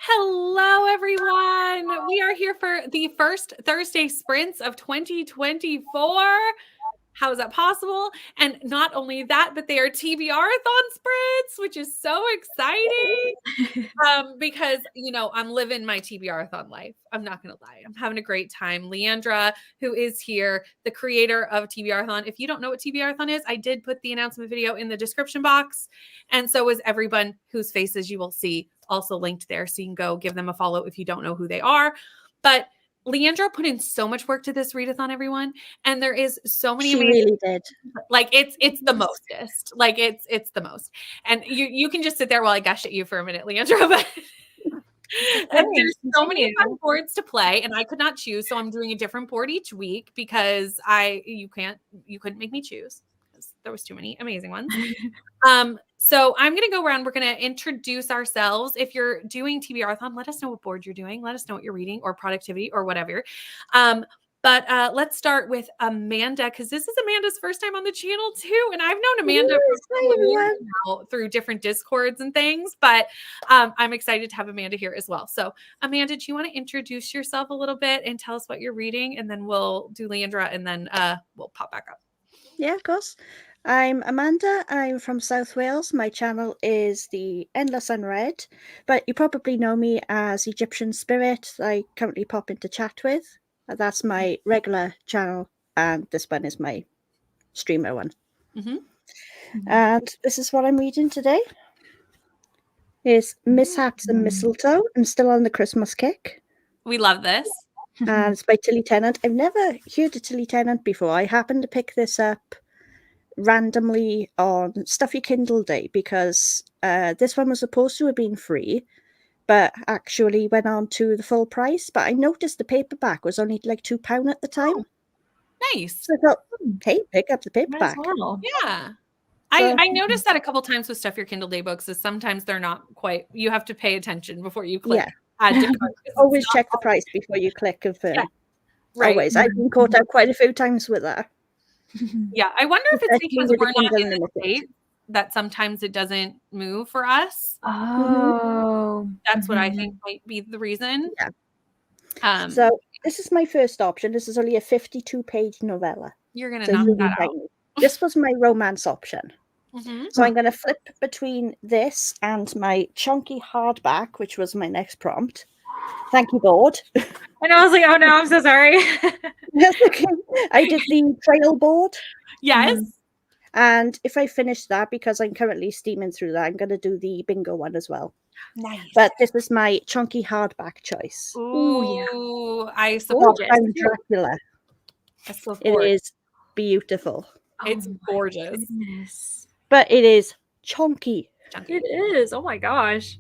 Hello, everyone. We are here for the first Thursday sprints of 2024. How is that possible? And not only that, but they are TBRathon sprints, which is so exciting. Because, I'm living my TBRathon life. I'm not going to lie. I'm having a great time. Leandra, who is here, the creator of TBRathon. If you don't know what TBRathon is, I did put the announcement video in the description box. And so is everyone whose faces you will see also linked there. So you can go give them a follow if you don't know who they are. But Leandra put in so much work to this readathon, everyone. And there is so many amazing. She really did. Like it's the mostest. Like it's the most. And you can just sit there while I gush at you for a minute, Leandra. But and there's so many fun boards to play, and I could not choose, so I'm doing a different board each week because you couldn't make me choose because there was too many amazing ones. So I'm going to go around. We're going to introduce ourselves. If you're doing TBRathon, let us know what board you're doing. Let us know what you're reading or productivity or whatever. But let's start with Amanda, because this is Amanda's first time on the channel too. And I've known Amanda through different Discords and things, but I'm excited to have Amanda here as well. So Amanda, do you want to introduce yourself a little bit and tell us what you're reading? And then we'll do Leandra and then we'll pop back up. Yeah, of course. I'm Amanda. I'm from South Wales. My channel is the Endless Unread, but you probably know me as Egyptian Spirit. I currently pop into chat with. That's my regular channel, and this one is my streamer one. Mm-hmm. And this is what I'm reading today. It's Mishaps and Mistletoe. I'm still on the Christmas kick. We love this. And it's by Tilly Tennant. I've never heard of Tilly Tennant before. I happened to pick this up randomly on Stuffy Kindle Day because this one was supposed to have been free, but actually went on to the full price. But I noticed the paperback was only like £2 at the time. Oh, nice. So I thought, hey, pick up the paperback. Yeah. So, I noticed that a couple times with Stuff Your Kindle Day books is sometimes they're not quite, you have to pay attention before you click. Yeah. Always check the price before you click confirm. Yeah. Right. Always. I've been caught out quite a few times with that. Yeah. I wonder if it's because we're not in the state that sometimes it doesn't move for us. Oh. That's what I think might be the reason. Yeah. So this is my first option. This is only a 52-page novella. You're going to knock that out. This was my romance option. So I'm going to flip between this and my chunky hardback, which was my next prompt. Thank you, board. And I was like, oh no, I'm so sorry. That's okay. I did the trail board. Yes. And if I finish that, because I'm currently steaming through that, I'm going to do the bingo one as well. Nice. But this is my chunky hardback choice. Ooh, yeah. I support it. I'm Dracula. It is beautiful. It's gorgeous. Goodness. But it is chunky. It is. Oh my gosh.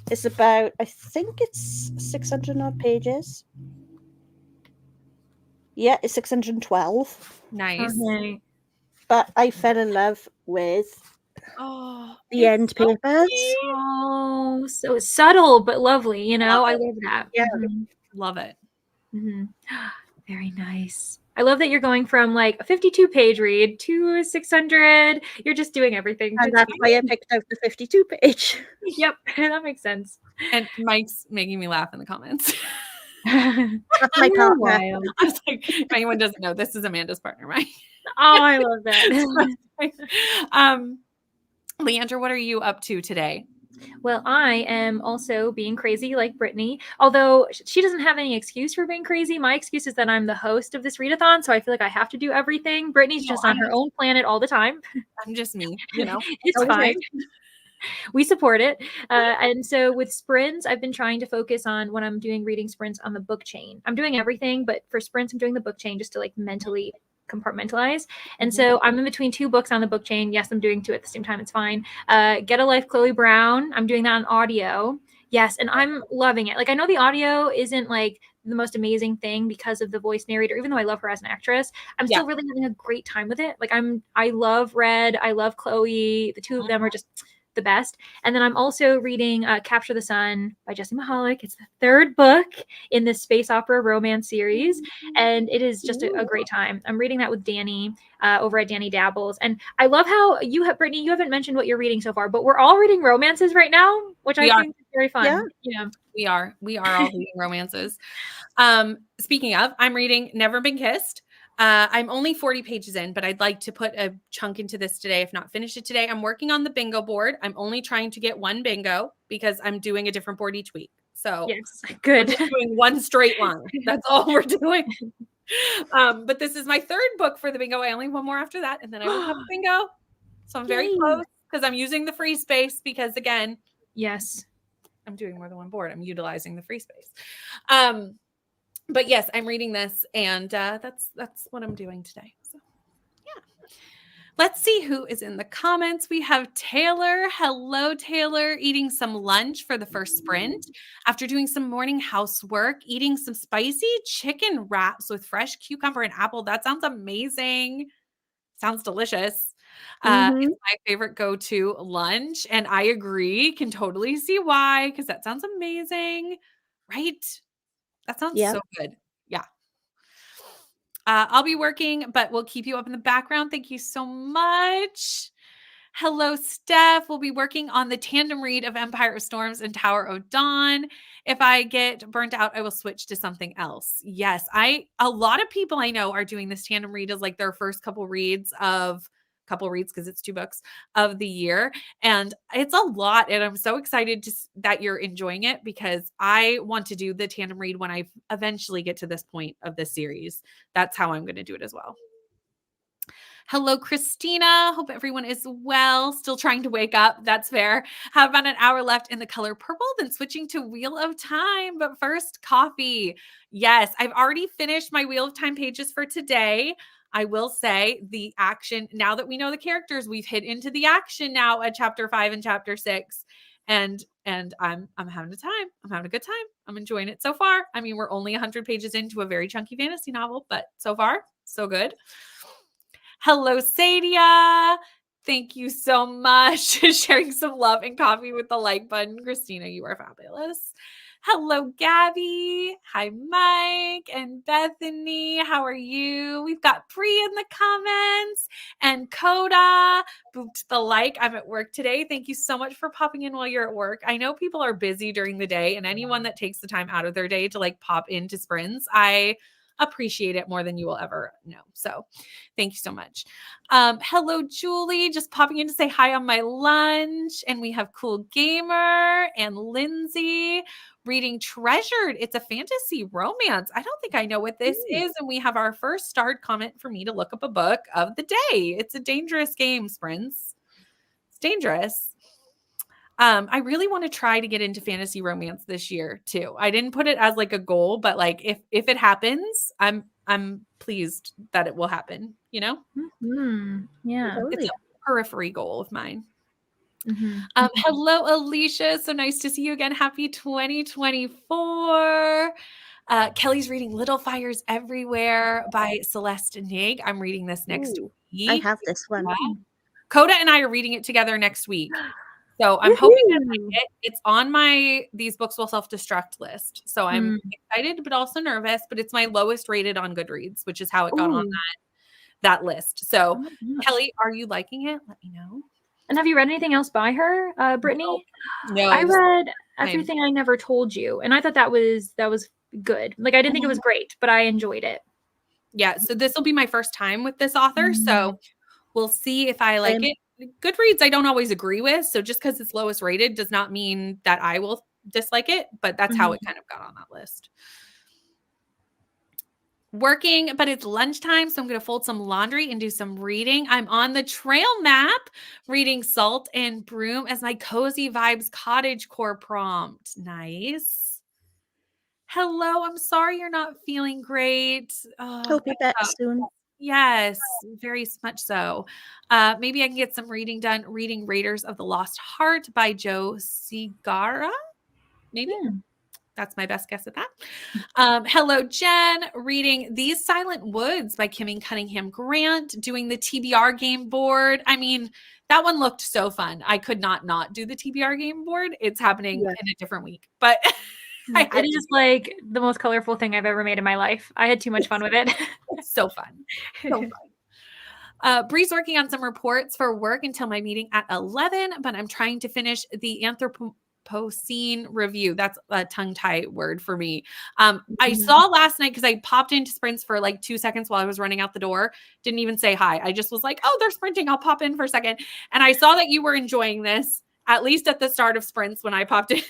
It's about, I think it's 600 odd pages. Yeah, it's 612. Nice. Okay. But I fell in love with the end papers. Oh, so subtle but lovely, you know? I love that. Yeah. Love it. Very nice. I love that you're going from like a 52-page read to 600. You're just doing everything. And that's why I picked out the 52-page. Yep, that makes sense. And Mike's making me laugh in the comments. That's my partner. I was like, if anyone doesn't know, this is Amanda's partner, Mike. Oh, I love that. Leandra, what are you up to today? Well, I am also being crazy like Brittany, although she doesn't have any excuse for being crazy. My excuse is that I'm the host of this readathon, so I feel like I have to do everything. Brittany's just on her own planet all the time. I'm just me, you know. It's fine. We support it. And so with sprints, I've been trying to focus on when I'm doing reading sprints on the book chain. I'm doing everything, but for sprints, I'm doing the book chain just to like mentally compartmentalize. And so I'm in between two books on the book chain. Yes, I'm doing two at the same time. It's fine. Get a Life, Chloe Brown. I'm doing that on audio. Yes. And I'm loving it. Like, I know the audio isn't like the most amazing thing because of the voice narrator, even though I love her as an actress. I'm still really having a great time with it. Like I love Red. I love Chloe. The two of them are just the best. And then I'm also reading Capture the Sun by Jessie Mahalik. It's the third book in this space opera romance series, and it is just a great time. I'm reading that with Danny over at Danny Dabbles, and I love how you have, Brittany, you haven't mentioned what you're reading so far, but we're all reading romances right now, which I think very fun. Yeah. Yeah. We are all reading romances. Speaking of, I'm reading Never Been Kissed. I'm only 40 pages in, but I'd like to put a chunk into this today, if not finish it today. I'm working on the bingo board. I'm only trying to get one bingo because I'm doing a different board each week. So Yes, we're good. just doing one straight line. That's all we're doing. But this is my third book for the bingo. I only have one more after that, and then I will have a bingo. So I'm very Yay. close because I'm using the free space because, again, Yes. I'm doing more than one board. I'm utilizing the free space. But yes, I'm reading this, and that's what I'm doing today. So yeah. Let's see who is in the comments. We have Taylor. Hello, Taylor. Eating some lunch for the first sprint after doing some morning housework, eating some spicy chicken wraps with fresh cucumber and apple. That sounds amazing. Sounds delicious. It's my favorite go-to lunch, and I agree. Can totally see why, because that sounds amazing, right? That sounds so good. Yeah. I'll be working, but we'll keep you up in the background. Thank you so much. Hello, Steph. We'll be working on the tandem read of Empire of Storms and Tower of Dawn. If I get burnt out, I will switch to something else. Yes, a lot of people I know are doing this tandem read as like their first couple reads because it's 2 books of the year. And it's a lot. And I'm so excited that you're enjoying it because I want to do the tandem read when I eventually get to this point of this series. That's how I'm going to do it as well. Hello, Christina. Hope everyone is well. Still trying to wake up. That's fair. Have about an hour left in the color purple, then switching to Wheel of Time. But first, coffee. Yes, I've already finished my Wheel of Time pages for today. I will say the action, now that we know the characters, we've hit into the action now at chapter 5 and chapter 6. And I'm having a time. I'm having a good time. I'm enjoying it so far. I mean, we're only 100 pages into a very chunky fantasy novel, but so far, so good. Hello, Sadia. Thank you so much for sharing some love and coffee with the like button. Christina, you are fabulous. Hello, Gabby. Hi, Mike and Bethany. How are you? We've got Bree in the comments and Coda. Booped the like. I'm at work today. Thank you so much for popping in while you're at work. I know people are busy during the day, and anyone that takes the time out of their day to like pop into sprints, I appreciate it more than you will ever know. So thank you so much. Hello, Julie, just popping in to say hi on my lunch. And we have Cool Gamer and Lindsay reading Treasured. It's a fantasy romance. I don't think I know what this is. And we have our first starred comment for me to look up a book of the day. It's a dangerous game, Sprints. It's dangerous. I really want to try to get into fantasy romance this year too. I didn't put it as like a goal, but like if it happens, I'm pleased that it will happen, you know? Mm-hmm. Yeah. It's a periphery goal of mine. Mm-hmm. Hello, Alicia. So nice to see you again. Happy 2024. Kelly's reading Little Fires Everywhere by Celeste Nig. I'm reading this next week. I have this one. Coda and I are reading it together next week. So I'm hoping I like it. It's on my These Books Will Self-Destruct list. So I'm excited, but also nervous. But it's my lowest rated on Goodreads, which is how it got on that list. So Kelly, are you liking it? Let me know. And have you read anything else by her, Brittany? No. I read Everything I Never Told You, and I thought that was good. Like I didn't think it was great, but I enjoyed it. Yeah. So this will be my first time with this author. So we'll see if I like it. Goodreads, I don't always agree with. So just because it's lowest rated does not mean that I will dislike it, but that's how it kind of got on that list. Working, but it's lunchtime, so I'm going to fold some laundry and do some reading. I'm on the trail map reading Salt and Broom as my Cozy Vibes cottagecore prompt. Nice. Hello, I'm sorry you're not feeling great. Hope you're better soon. Yes, very much so. Maybe I can get some reading done. Reading Raiders of the Lost Heart by Joe Segarra. Maybe. That's my best guess at that. Hello, Jen. Reading These Silent Woods by Kimmy Cunningham Grant. Doing the TBR game board. I mean, that one looked so fun. I could not do the TBR game board. It's happening in a different week. But it is like the most colorful thing I've ever made in my life. I had too much fun with it. It's so fun. So fun. Bree's working on some reports for work until my meeting at 11, but I'm trying to finish the anthropomorphic Poseen review. That's a tongue-tie word for me. I saw last night because I popped into sprints for like 2 seconds while I was running out the door. Didn't even say hi. I just was like, oh, they're sprinting. I'll pop in for a second. And I saw that you were enjoying this, at least at the start of sprints when I popped in.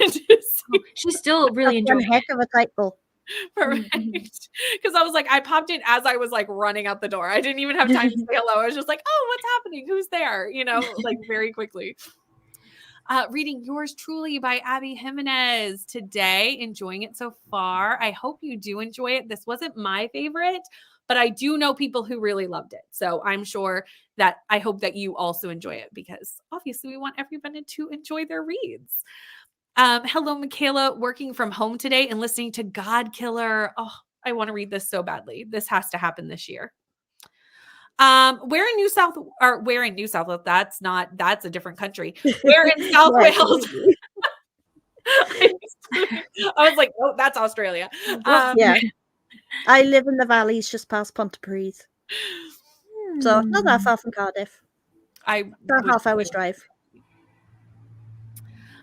She's still really enjoying One heck it. of a title. Perfect. Because I was like, I popped in as I was like running out the door. I didn't even have time to say hello. I was just like, oh, what's happening? Who's there? You know, like very quickly. Reading Yours Truly by Abby Jimenez today. Enjoying it so far. I hope you do enjoy it. This wasn't my favorite, but I do know people who really loved it. So I'm sure that I hope that you also enjoy it because obviously we want everybody to enjoy their reads. Hello, Michaela, working from home today and listening to God Killer. Oh, I want to read this so badly. This has to happen this year. Where in New South Wales? That's a different country. Where in South Wales? I was like, oh, that's Australia. Yeah. I live in the valleys just past Pontypridd. So not that far from Cardiff. About half hour's drive.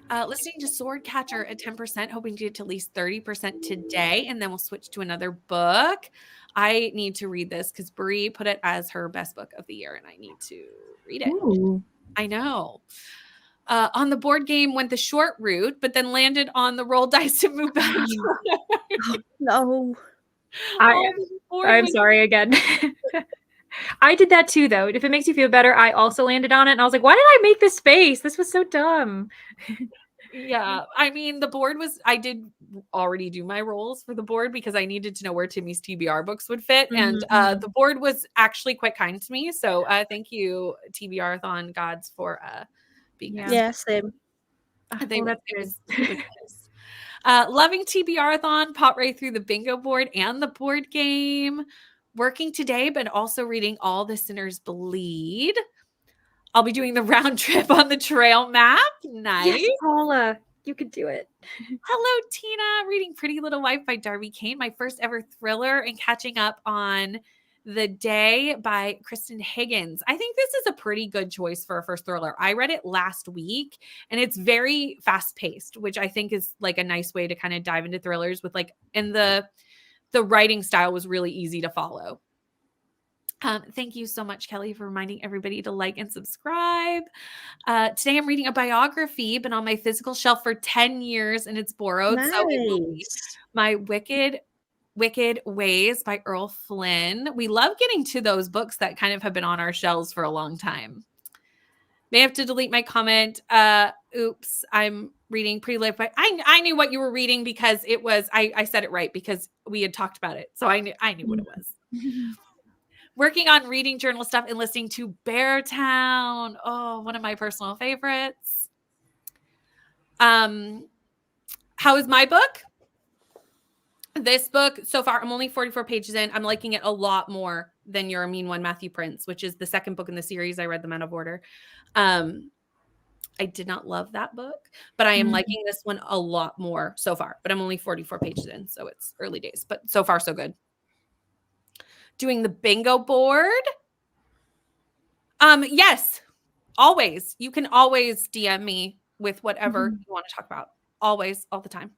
Listening to Swordcatcher at 10%, hoping to get to at least 30% today, and then we'll switch to another book. I need to read this because Brie put it as her best book of the year, and I need to read it. Ooh. I know. On the board game went the short route, but then landed on the roll dice to move back. No. I'm sorry again. I did that too, though. If it makes you feel better, I also landed on it. And I was like, why did I make this space? This was so dumb. Yeah. I mean, I did already do my rolls for the board because I needed to know where Timmy's TBR books would fit. And the board was actually quite kind to me. So thank you, TBRathon gods, for being nice. Yeah, same. It was nice. Loving TBRathon, pot right through the bingo board and the board game. Working today, but also reading All the Sinners Bleed. I'll be doing the round trip on the trail map. Nice. Yes, Paula, you could do it. Hello, Tina. Reading Pretty Little Wife by Darby Kane, my first ever thriller, and catching up on The Day by Kristen Higgins. I think this is a pretty good choice for a first thriller. I read it last week, and it's very fast-paced, which I think is like a nice way to kind of dive into thrillers with like, and the writing style was really easy to follow. Thank you so much, Kelly, for reminding everybody to like and subscribe. Today I'm reading a biography, been on my physical shelf for 10 years and it's borrowed. Nice. So it will be My Wicked Ways by Earl Flynn. We love getting to those books that kind of have been on our shelves for a long time. May have to delete my comment. Oops, I'm reading Pretty Little Wife. I knew what you were reading because it was, I said it right because we had talked about it. So I knew what it was. Working on reading journal stuff and listening to Beartown. Oh, one of my personal favorites. How is my book? This book, so far, I'm only 44 pages in. I'm liking it a lot more than You're a Mean One, Matthew Prince, which is the second book in the series. I read them out of order. I did not love that book, but I am liking this one a lot more so far. But I'm only 44 pages in, so it's early days. But so far, so good. Doing the bingo board. Yes, always. You can always DM me with whatever you want to talk about. Always, all the time.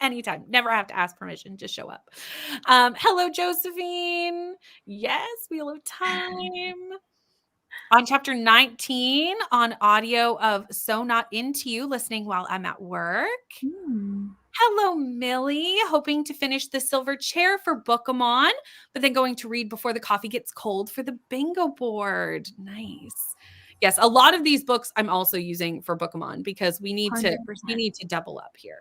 Anytime. Never have to ask permission. Just show up. Hello, Josephine. Yes, Wheel of Time. On chapter 19 on audio of So Not Into You, listening while I'm at work. Hello, Millie. Hoping to finish The Silver Chair for Bookemon, but then going to read Before the Coffee Gets Cold for the bingo board. Nice. Yes, a lot of these books I'm also using for Bookemon because we need 100%. to double up here.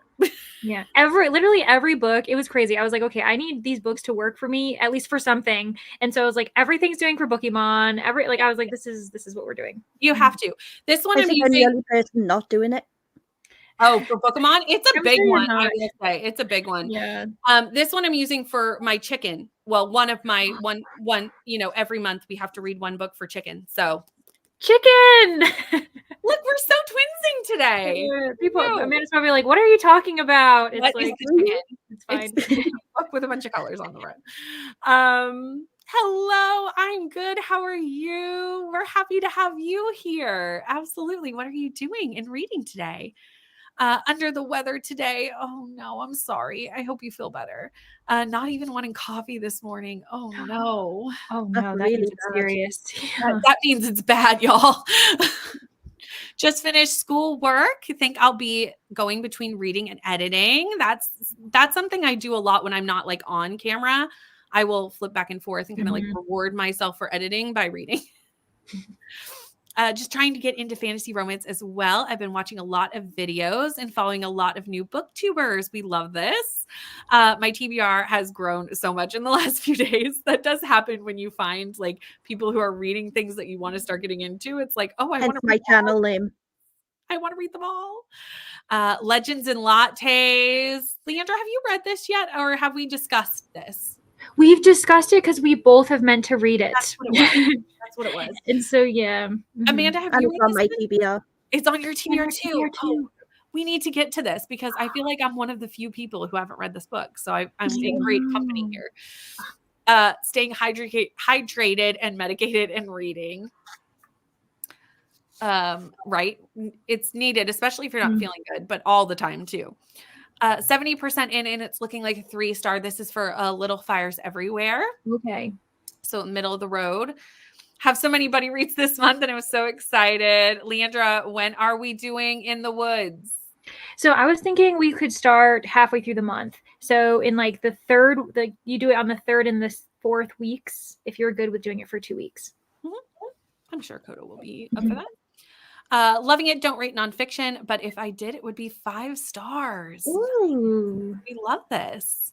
Yeah, literally every book. It was crazy. I was like, okay, I need these books to work for me, at least for something. And so I was like, everything's doing for Pokemon. I was like, this is what we're doing. You have to. This one I'm the only person not doing it. Oh, for Pokemon, it's a big one. Not. I will say it's a big one. Yeah. This one I'm using for my chicken. Well, one of my one. Every month we have to read one book for chicken. So. Chicken. Look, we're so twinsing today. People, Amanda's probably like, "What are you talking about?" It's what like is chicken? It's fine. It's a book with a bunch of colors on the front. Hello, I'm good. How are you? We're happy to have you here. Absolutely. What are you doing and reading today? Under the weather today. Oh no, I'm sorry. I hope you feel better. Not even wanting coffee this morning. Oh no. Oh That's no, that really means it's bad. serious. That means it's bad, y'all. Just finished school work. I think I'll be going between reading and editing. That's something I do a lot when I'm not like on camera. I will flip back and forth and kind of like reward myself for editing by reading. Just trying to get into fantasy romance as well. I've been watching a lot of videos and following a lot of new booktubers. We love this. My TBR has grown so much in the last few days. That does happen when you find like people who are reading things that you want to start getting into. It's like, oh, I want to my channel name. I want to read them all. Legends and Lattes. Leandra, have you read this yet, or have we discussed this? We've discussed it because we both have meant to read it. That's what it was. That's what it was. And so, yeah. Amanda, have And you it's read on my this? TBR. It's on your TBR too. TBR Oh, we need to get to this because I feel like I'm one of the few people who haven't read this book. So I'm in great company here. Staying hydrated and medicated and reading. Right. It's needed, especially if you're not feeling good, but all the time too. 70% in, and it's looking like a 3-star. This is for Little Fires Everywhere. Okay. So middle of the road. Have so many buddy reads this month, and I was so excited. Leandra, when are we doing In the Woods? So I was thinking we could start halfway through the month. So in like the third, you do it on the 3rd and the 4th weeks, if you're good with doing it for 2 weeks. I'm sure Coda will be up for that. Loving it. Don't rate nonfiction, but if I did, it would be 5 stars. Ooh. We love this.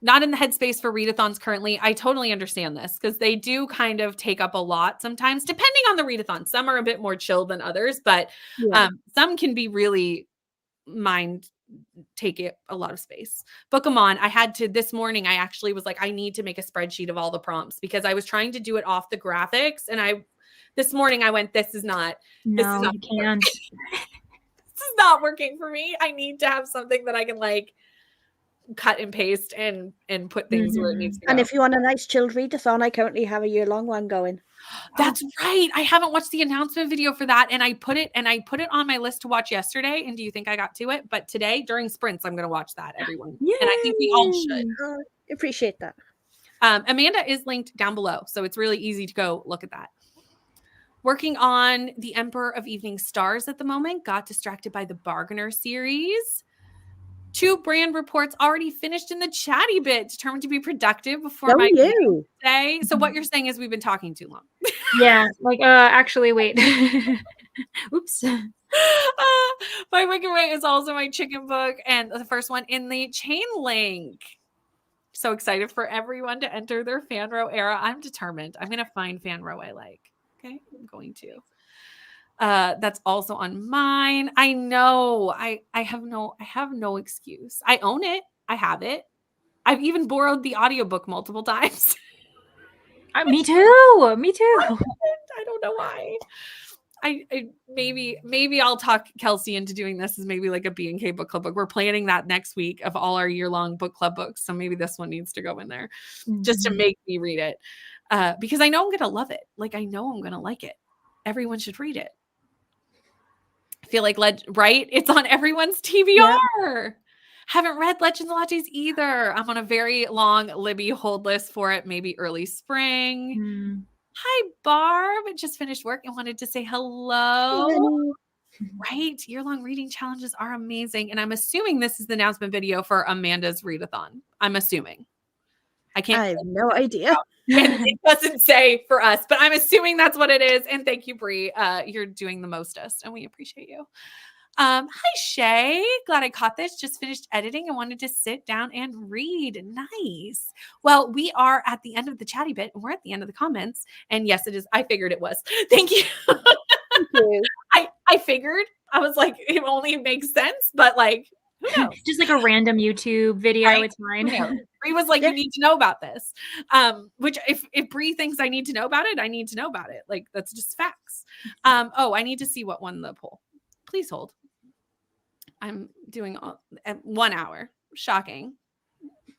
Not in the headspace for readathons currently. I totally understand this because they do kind of take up a lot sometimes, depending on the readathon. Some are a bit more chill than others, but some can be really take it a lot of space. Book them on. I had to this morning. I actually was like, I need to make a spreadsheet of all the prompts because I was trying to do it off the graphics, and this morning I went, this is not you can't. This is not working for me. I need to have something that I can like cut and paste and put things where it needs to go. And if you want a nice chilled readathon, I currently have a year-long one going. That's right. I haven't watched the announcement video for that, and I put it on my list to watch yesterday. And do you think I got to it? But today during sprints, I'm going to watch that, everyone. Yay! And I think we all should. Appreciate that. Amanda is linked down below, so it's really easy to go look at that. Working on The Emperor of Evening Stars at the moment. Got distracted by the Bargainer series. 2 brand reports already finished in the chatty bit. Determined to be productive before my day. So what you're saying is we've been talking too long. Yeah. Like, actually, wait. Oops. My Wicked Way is also my chicken book, and the first one in the chain link. So excited for everyone to enter their fan row era. I'm determined. I'm going to find fan row I like. Okay, I'm going to. That's also on mine. I know. I have no excuse. I own it. I have it. I've even borrowed the audiobook multiple times. Me too. Me too. I don't know why. I maybe I'll talk Kelsey into doing this as maybe like a B&K book club book. We're planning that next week of all our year-long book club books. So maybe this one needs to go in there just to make me read it. Because I know I'm going to love it. Like, I know I'm going to like it. Everyone should read it. I feel like, right? It's on everyone's TBR. Yeah. Haven't read Legends and Lattes either. I'm on a very long Libby hold list for it. Maybe early spring. Hi, Barb. Just finished work and wanted to say hello. Right? Year-long reading challenges are amazing. And I'm assuming this is the announcement video for Amanda's readathon. I'm assuming. I have no idea. And it doesn't say for us, but I'm assuming that's what it is. And thank you, Bree. You're doing the mostest, and we appreciate you. Hi, Shay. Glad I caught this. Just finished editing and wanted to sit down and read. Nice. Well, we are at the end of the chatty bit, and we're at the end of the comments. And yes, it is. I figured it was. Thank you. Thank you. I figured. I was like, it only makes sense, but like, who knows? Just like a random YouTube video. Right? It's fine. Bree was like, you need to know about this. Which if Bree thinks I need to know about it, I need to know about it. Like, that's just facts. I need to see what won the poll. Please hold. I'm doing at 1 hour. Shocking.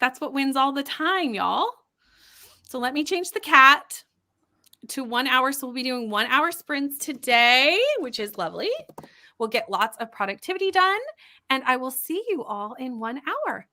That's what wins all the time, y'all. So let me change the cat to 1 hour. So we'll be doing 1 hour sprints today, which is lovely. We'll get lots of productivity done, and I will see you all in 1 hour.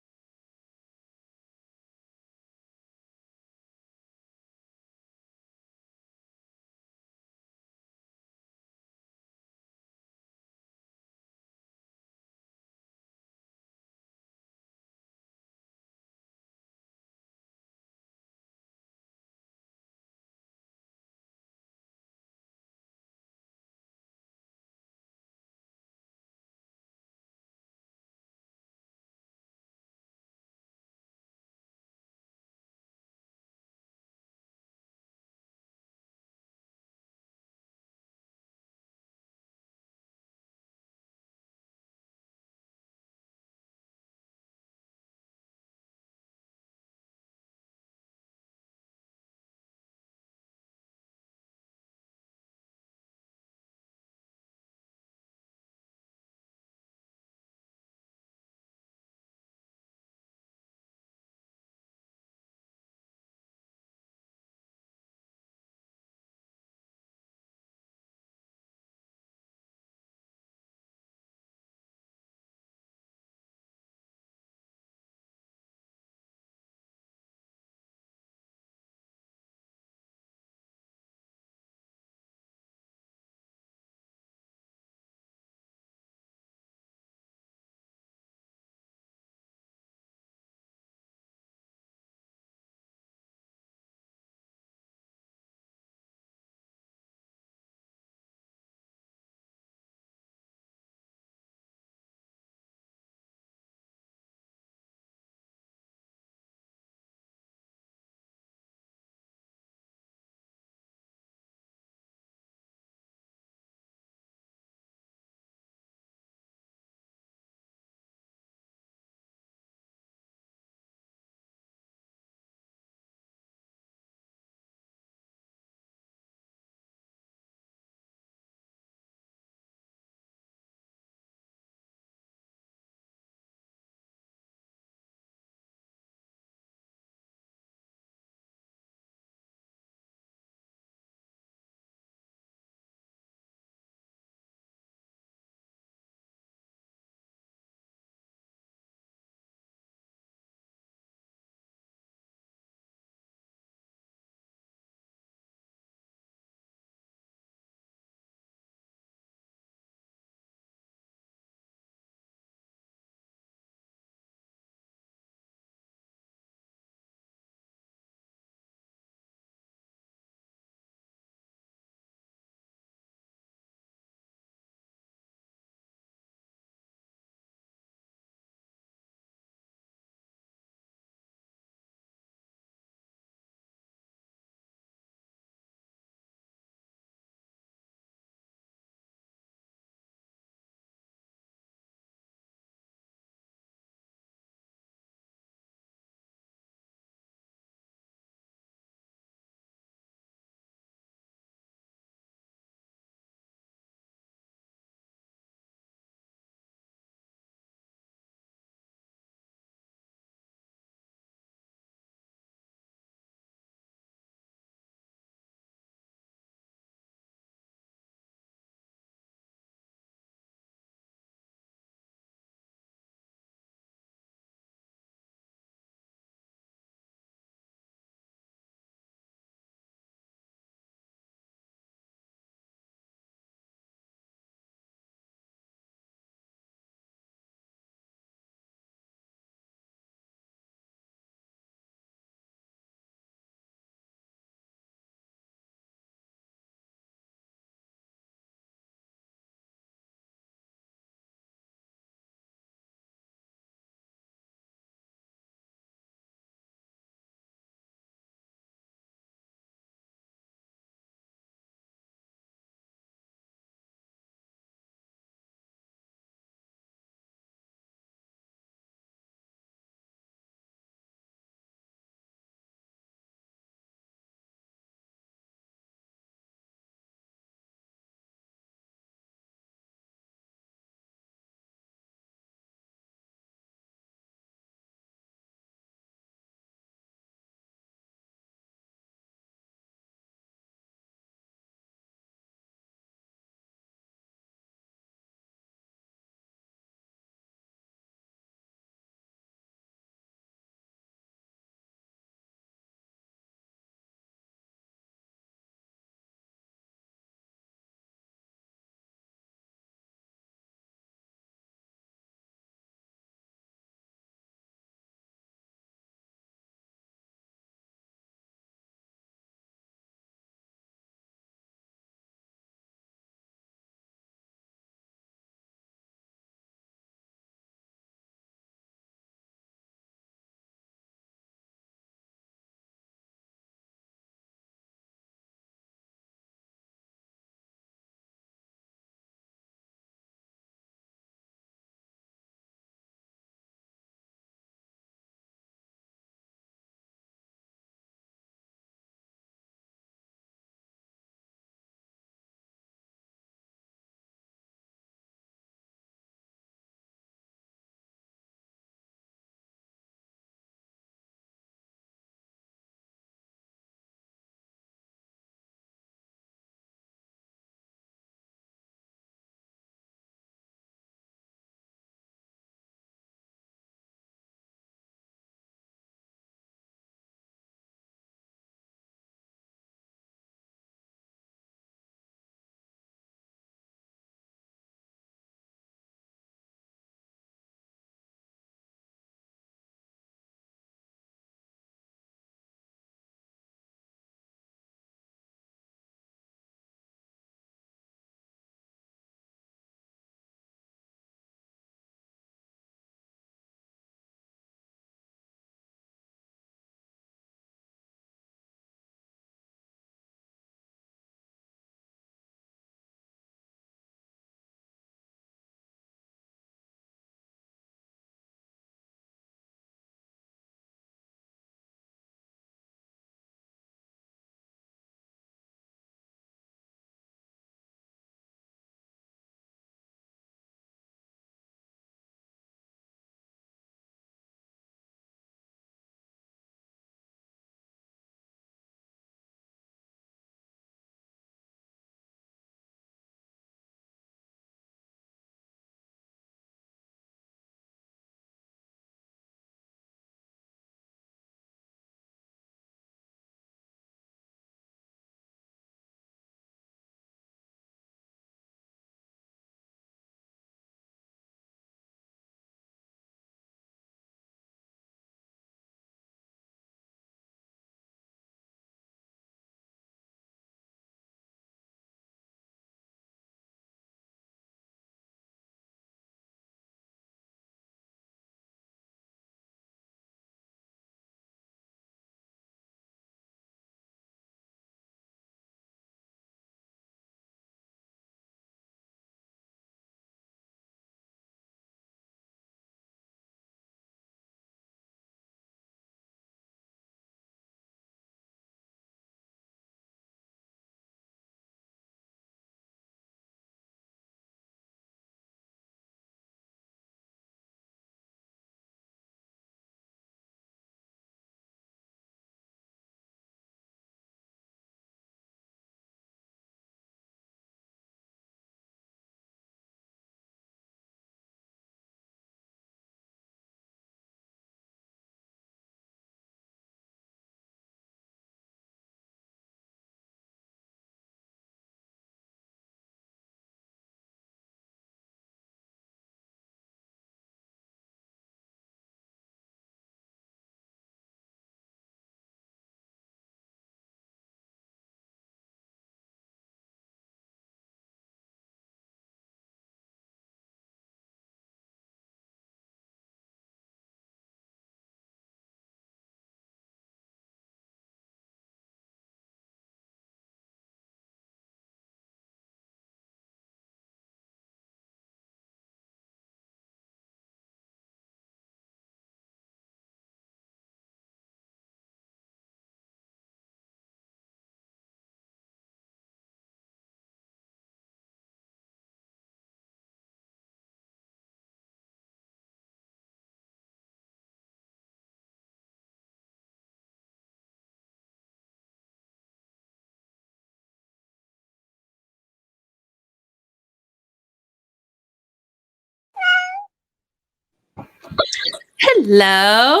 Hello.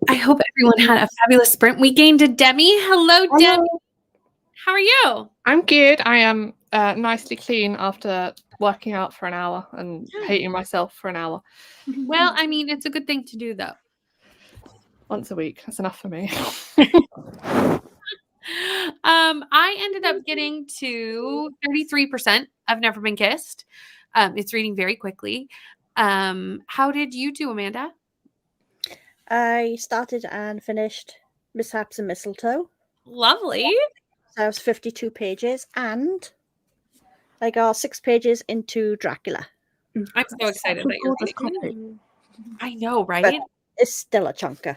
I hope everyone had a fabulous sprint weekend. To Demi. Hello, Demi. How are you? I'm good. I am nicely clean after working out for an hour and hating myself for an hour. Well, I mean, it's a good thing to do, though. Once a week. That's enough for me. I ended up getting to 33%. I've never been kissed. It's reading very quickly. How did you do, Amanda? I started and finished Mishaps and Mistletoe. Lovely. So I was 52 pages, and I got 6 pages into Dracula. I'm so excited that you're reading. I know, right? But it's still a chunker.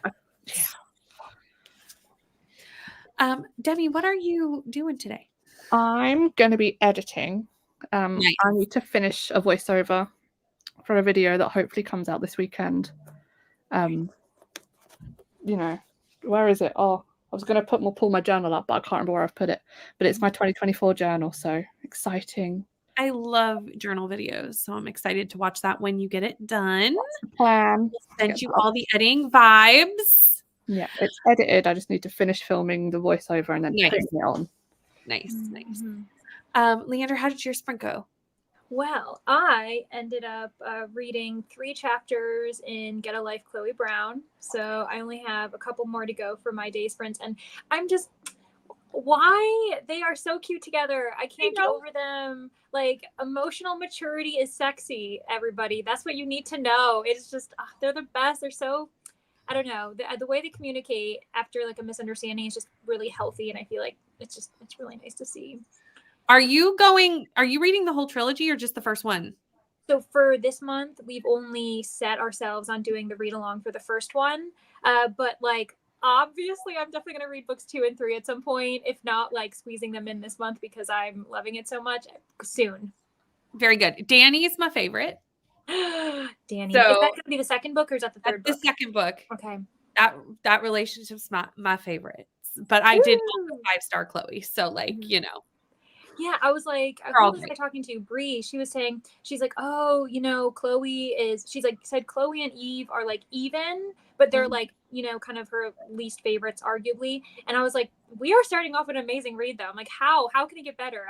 Yeah. Demi, what are you doing today? I'm going to be editing. Nice. I need to finish a voiceover for a video that hopefully comes out this weekend. Where is it? Oh, I was going to pull my journal up, but I can't remember where I've put it. But it's my 2024 journal, so exciting. I love journal videos, so I'm excited to watch that when you get it done. Plan. Send you all the editing vibes. Yeah, it's edited. I just need to finish filming the voiceover and then putting it on. Nice. Leander, how did your sprint go? Well, I ended up reading 3 chapters in Get a Life, Chloe Brown. So I only have a couple more to go for my day sprints. And I'm just, why they are so cute together. I can't get over them. Like, emotional maturity is sexy, everybody. That's what you need to know. It's just, they're the best. They're so, I don't know. The way they communicate after like a misunderstanding is just really healthy. And I feel like it's really nice to see. Are you reading the whole trilogy or just the first one? So for this month, we've only set ourselves on doing the read along for the first one. But like, obviously I'm definitely going to read books 2 and 3 at some point, if not like squeezing them in this month because I'm loving it so much soon. Very good. Danny's my favorite. Danny. So, is that going to be the second book or is that the third book? The second book. Okay. That relationship's my favorite. But I did 5-star Chloe. So like, Yeah, I was like, who was I talking to? Bree. She was saying, she's like, oh, she's like, said Chloe and Eve are like even, but they're like, kind of her least favorites, arguably. And I was like, we are starting off an amazing read, though. I'm like, how can it get better?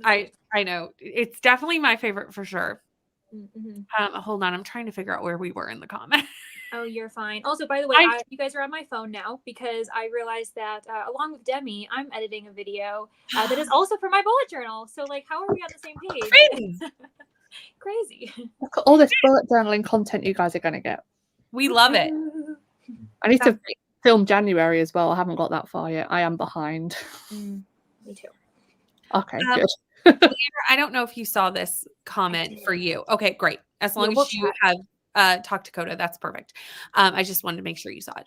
I know. It's definitely my favorite for sure. Mm-hmm. Hold on. I'm trying to figure out where we were in the comment. Oh, you're fine. Also, by the way, you guys are on my phone now because I realized that along with Demi, I'm editing a video that is also for my bullet journal. So, like, how are we on the same page? Crazy. Look at all this bullet journaling content you guys are going to get. We love it. I need to film January as well. I haven't got that far yet. I am behind. Me too. Okay, good. Leander, I don't know if you saw this comment for you. Okay, great. As long as you have talked to Coda, that's perfect. I just wanted to make sure you saw it.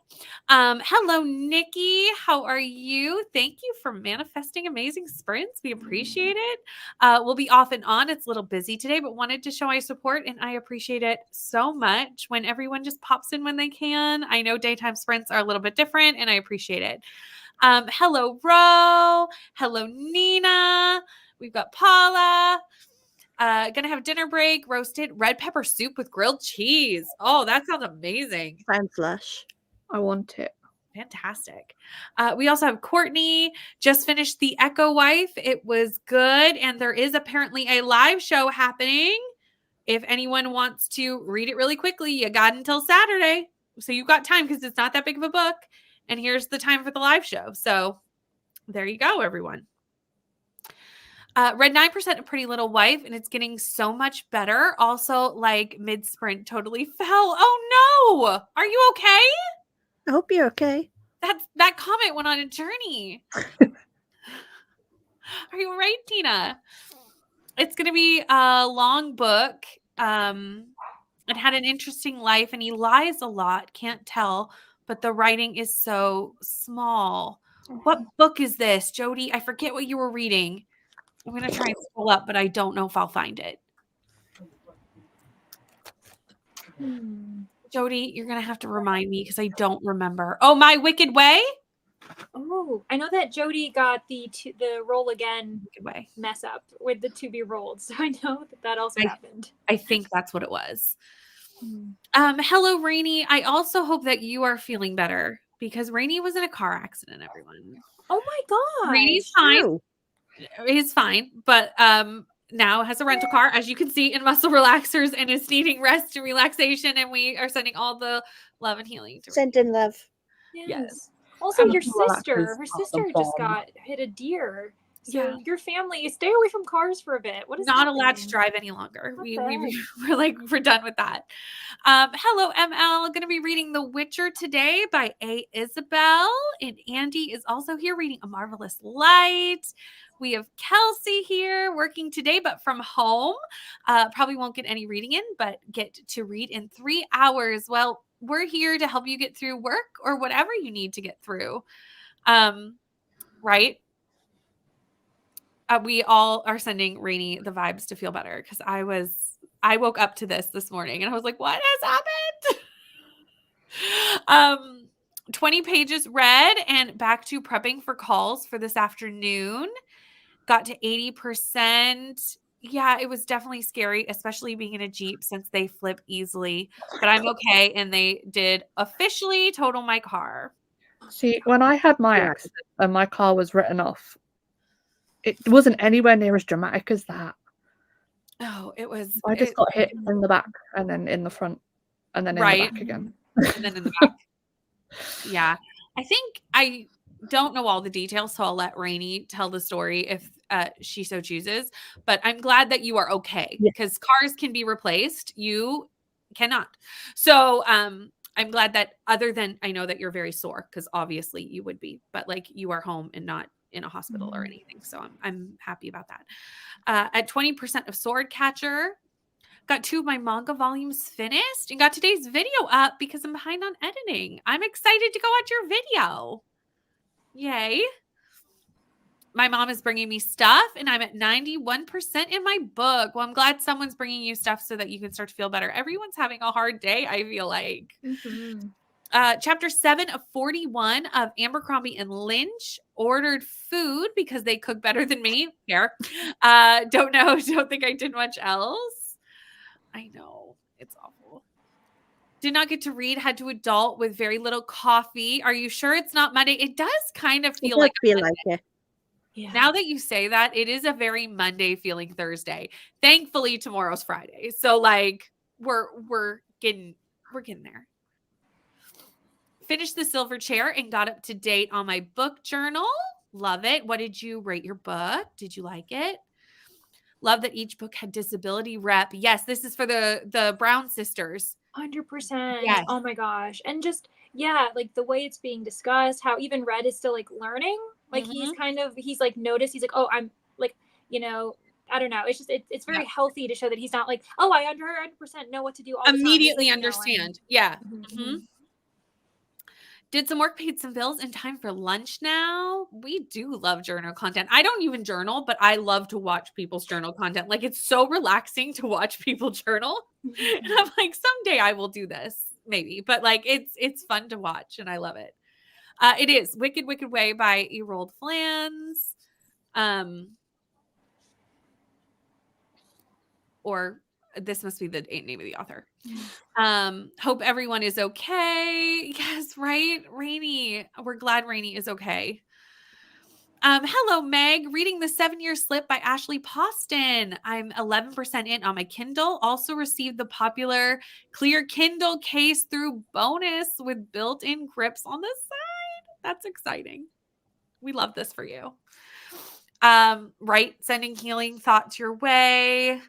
Hello, Nikki. How are you? Thank you for manifesting amazing sprints. We appreciate it. We'll be off and on. It's a little busy today, but wanted to show my support, and I appreciate it so much when everyone just pops in when they can. I know daytime sprints are a little bit different, and I appreciate it. Hello, Ro. Hello, Nina. We've got Paula. Gonna have dinner break, roasted red pepper soup with grilled cheese. Oh, that sounds amazing. Sounds lush. I want it. Fantastic. We also have Courtney, just finished The Echo Wife. It was good. And there is apparently a live show happening. If anyone wants to read it really quickly, you got until Saturday. So you've got time because it's not that big of a book. And here's the time for the live show. So there you go, everyone. Read 9% of Pretty Little Wife, and it's getting so much better. Also, like mid-sprint, totally fell. Oh no! Are you okay? I hope you're okay. That comment went on a journey. Are you right, Tina? It's going to be a long book. It had an interesting life, and he lies a lot. Can't tell, but the writing is so small. What book is this, Jody? I forget what you were reading. I'm going to try and scroll up, but I don't know if I'll find it. Jody, you're going to have to remind me because I don't remember. Oh, My Wicked Way? Oh, I know that Jody got the roll again Good way. mess up with the to be rolled. So I know that also happened. I think that's what it was. Hello, Rainy. I also hope that you are feeling better because Rainy was in a car accident, everyone. Oh my gosh. Rainy's fine. Oh, He's fine, but now has a rental car, as you can see, in muscle relaxers and is needing rest and relaxation. And we are sending all the love and healing to send in love. Yes. Also, your Muscle relaxers sister, her are the sister just bomb. got hit a deer. So Yeah. your family, stay away from cars for a bit. What is Not allowed to happening? drive any longer. What We the we're done with that. Hello, ML. Going to be reading The Witcher today by A. Isabel, and Andy is also here reading A Marvelous Light. We have Kelsey here working today, but from home. Probably won't get any reading in, but get to read in 3 hours. Well, we're here to help you get through work or whatever you need to get through. Right? We all are sending Rainy the vibes to feel better because I woke up to this morning and I was like, what has happened? 20 pages read and back to prepping for calls for this afternoon. Got to 80%. Yeah, it was definitely scary, especially being in a Jeep since they flip easily, but I'm okay. And they did officially total my car. See, when I had my Yeah. accident and my car was written off, it wasn't anywhere near as dramatic as that. Oh, it was. I just got hit in the back and then in the front and then in the back again. And then in the back. Yeah. I think I don't know all the details, so I'll let Rainy tell the story if she so chooses. But I'm glad that you are okay because cars can be replaced. You cannot. So I'm glad that other than I know that you're very sore because obviously you would be, but like you are home and not in a hospital or anything. So I'm happy about that. At 20% of Sword Catcher, got 2 of my manga volumes finished and got today's video up because I'm behind on editing. I'm excited to go watch your video. Yay. My mom is bringing me stuff and I'm at 91% in my book. Well, I'm glad someone's bringing you stuff so that you can start to feel better. Everyone's having a hard day, I feel like. Chapter 7 of 41 of Abercrombie and Lynch. Ordered food because they cook better than me. Here. Don't know. Don't think I did much else. I know. It's awful. Did not get to read. Had to adult with very little coffee. Are you sure it's not Monday? It does kind of feel like it. Yeah. Now that you say that, it is a very Monday feeling Thursday. Thankfully, tomorrow's Friday. So like we're getting there. Finished the silver chair and got up to date on my book journal. Love it. What did you rate your book? Did you like it? Love that each book had disability rep. Yes, this is for the Brown sisters. 100%. Yes. Oh my gosh. And just, yeah, like the way it's being discussed, how even Red is still like learning. Like he's like noticed, he's like, oh, I'm like, you know, I don't know. It's just, it's very healthy to show that he's not like, oh, I 100% know what to do all the time. Immediately Like, understand. Yeah. Did some work, paid some bills, and time for lunch now. We do love journal content. I don't even journal, but I love to watch people's journal content. Like it's so relaxing to watch people journal. And I'm like, someday I will do this, maybe. But like it's fun to watch and I love it. It is Wicked, Wicked Way by Erold Flans. Or this must be the name of the author. Hope everyone is okay. Yes, right? Rainy. We're glad Rainy is okay. Hello, Meg. Reading The 7-Year Slip by Ashley Poston. I'm 11% in on my Kindle. Also received the popular clear Kindle case through bonus with built-in grips on the side. That's exciting. We love this for you. Right. Sending healing thoughts your way.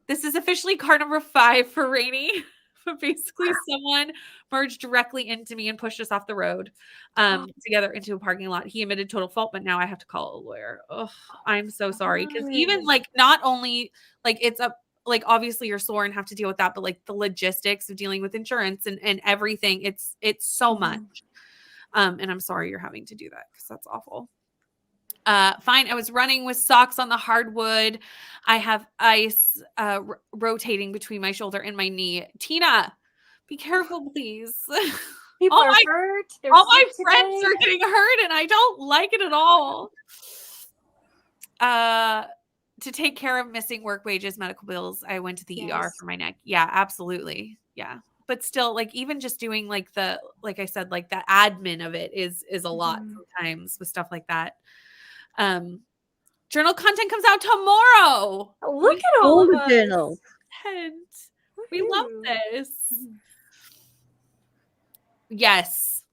This is officially car number 5 for Rainy. But basically someone merged directly into me and pushed us off the road together into a parking lot. He admitted total fault, but now I have to call a lawyer. Oh, I'm so sorry. Because even like not only like it's a like obviously you're sore and have to deal with that, but like the logistics of dealing with insurance and everything, it's so much. And I'm sorry you're having to do that because that's awful. Fine. I was running with socks on the hardwood. I have ice rotating between my shoulder and my knee. Tina, be careful, please. People are hurt. All my friends are getting hurt, and I don't like it at all. To take care of missing work wages, medical bills, I went to the ER for my neck. Yeah, absolutely. Yeah. But still, like, even just doing like I said, like the admin of it is a lot sometimes with stuff like that. Journal content comes out tomorrow. Look at all the of us. journals. We love this. Yes.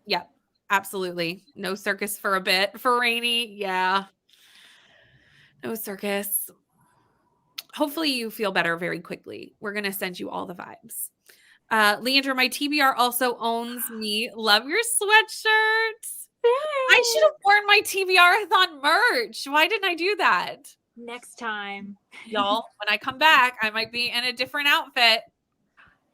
Yeah, absolutely. No circus for a bit for Rainy. Yeah. No circus. Hopefully you feel better very quickly. We're going to send you all the vibes. Leandra, my TBR also owns me. Love your sweatshirt. I should have worn my TBRathon merch. Why didn't I do that? Next time. Y'all, when I come back, I might be in a different outfit.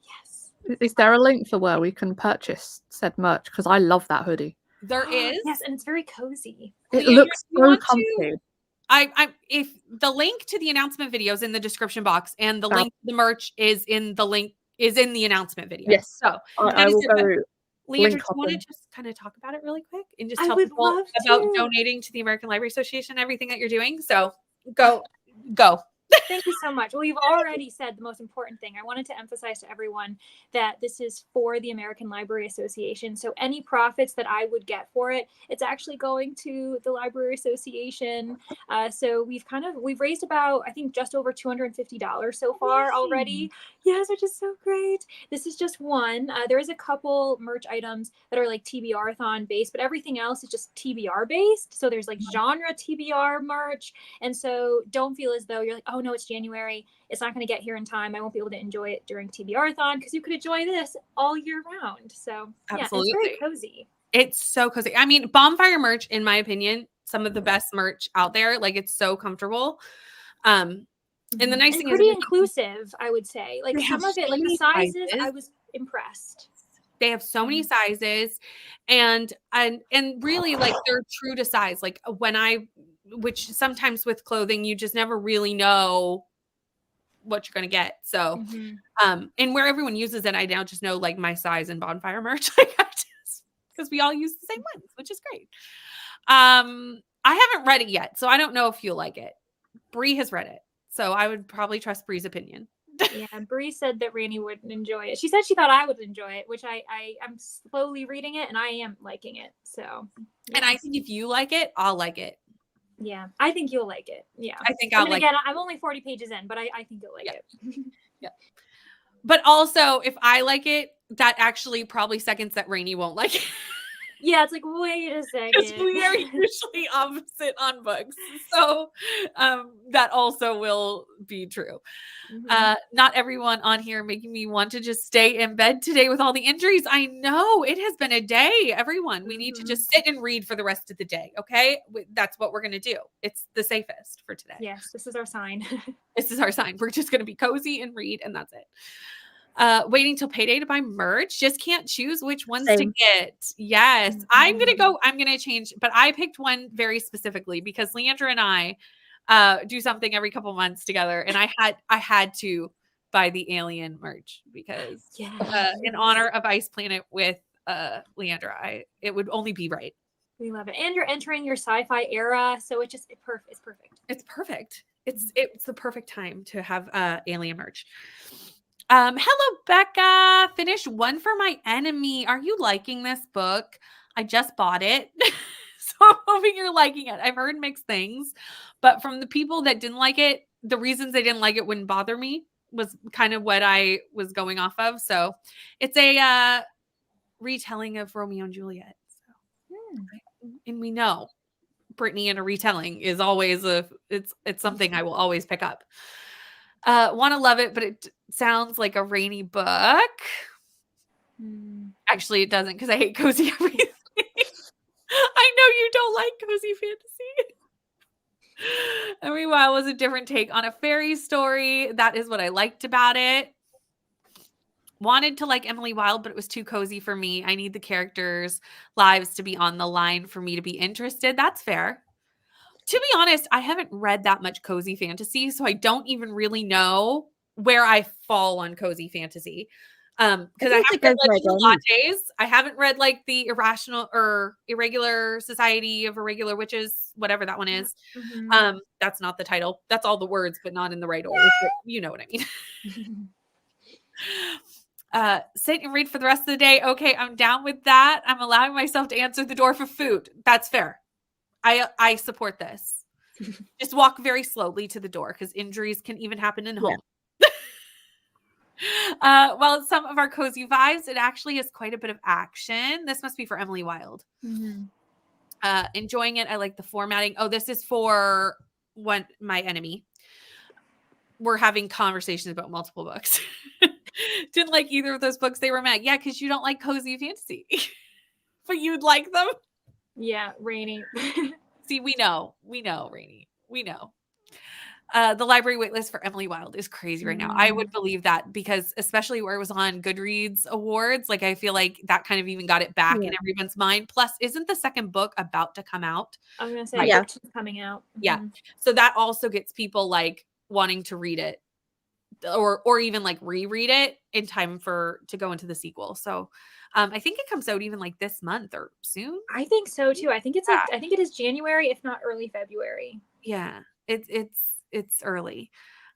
Yes. Is there a link for where we can purchase said merch? Because I love that hoodie. There is. Yes, and it's very cozy. It looks so comfy. If the link to the announcement video is in the description box, and the link to the merch is in the announcement video. Yes. So I will go. Leandra, do you want to just kind of talk about it really quick and just tell would people love about to. donating to the American Library Association, everything that you're doing? So go. Thank you so much. Well, you've already said the most important thing. I wanted to emphasize to everyone that this is for the American Library Association. So any profits that I would get for it, it's actually going to the Library Association. So we've raised about, I think, just over $250 so far already. Yes, which is so great. This is just one. There is a couple merch items that are like TBRathon based, but everything else is just TBR based. So there's like genre TBR merch. And so don't feel as though you're like, oh no, it's January. It's not going to get here in time. I won't be able to enjoy it during TBRathon, because you could enjoy this all year round. So Absolutely. Yeah, it's very cozy. It's so cozy. I mean, Bonfire merch, in my opinion, some of the best merch out there. Like, it's so comfortable. And the nice thing is pretty inclusive, I would say. Like some of it, like the sizes, I was impressed. They have so many sizes, and really, like, they're true to size. Like which sometimes with clothing, you just never really know what you're going to get. So, and where everyone uses it, I now just know like my size and Bonfire merch, because we all use the same ones, which is great. I haven't read it yet, so I don't know if you'll like it. Bree has read it, so I would probably trust Bree's opinion. Yeah, Bree said that Rainy wouldn't enjoy it. She said she thought I would enjoy it, which I'm slowly reading it and I am liking it. So, yeah. And I think if you like it, I'll like it. Yeah, I think you'll like it. Yeah, I think I'll like it. I'm only 40 pages in, but I think you'll like it. Yeah. But also, if I like it, that actually probably seconds that Rainy won't like it. Yeah, it's like, wait a second. Because we are usually opposite on books. So that also will be true. Not everyone on here making me want to just stay in bed today with all the injuries. I know it has been a day, everyone. We need to just sit and read for the rest of the day. Okay. That's what we're going to do. It's the safest for today. Yes. This is our sign. This is our sign. We're just going to be cozy and read, and that's it. Waiting till payday to buy merch. Just can't choose which ones to get. Yes. I'm going to change, but I picked one very specifically because Leandra and I do something every couple months together. And I had to buy the Alien merch because in honor of Ice Planet with Leandra, it would only be right. We love it. And you're entering your sci-fi era. So it's perfect. It's perfect. It's the perfect time to have Alien merch. Hello, Becca. Finished One for My Enemy. Are you liking this book? I just bought it. So I'm hoping you're liking it. I've heard mixed things, but from the people that didn't like it, the reasons they didn't like it wouldn't bother me was kind of what I was going off of. So it's a retelling of Romeo and Juliet. So, and we know Brittany in a retelling is always it's something I will always pick up. Want to love it, but it sounds like a Rainy book. Actually, it doesn't, because I hate cozy everything. I know you don't like cozy fantasy. Every While was a different take on a fairy story. That is what I liked about it. Wanted to like Emily Wilde, but it was too cozy for me. I need the characters' lives to be on the line for me to be interested. That's fair. To be honest, I haven't read that much cozy fantasy, so I don't even really know where I fall on cozy fantasy. Because I don't haven't think read I've read Legend of any. Lattes. I haven't read like the Irrational or Irregular Society of Irregular Witches, whatever that one is. Mhm. That's not the title. That's all the words, but not in the right order. But you know what I mean. Sit and read for the rest of the day. Okay, I'm down with that. I'm allowing myself to answer the door for food. That's fair. I support this. Just walk very slowly to the door because injuries can even happen in home. Well, some of our cozy vibes, it actually has quite a bit of action. This must be for Emily Wilde. Mhm. Enjoying it. I like the formatting. Oh, this is for my enemy. We're having conversations about multiple books. Didn't like either of those books. They were mad. Yeah, because you don't like cozy fantasy. But you'd like them. Yeah, Rainy. See, we know, Rainy. We know. The library waitlist for Emily Wilde is crazy right now. I would believe that because especially where it was on Goodreads awards, like I feel like that kind of even got it back in everyone's mind. Plus, isn't the second book about to come out? I was gonna say, Right. yeah, it's coming out. Yeah. So that also gets people like wanting to read it or even like reread it in time to go into the sequel. So I think it comes out even like this month or soon. I think so too. I think it's like I think it is January, if not early February. Yeah, it's early.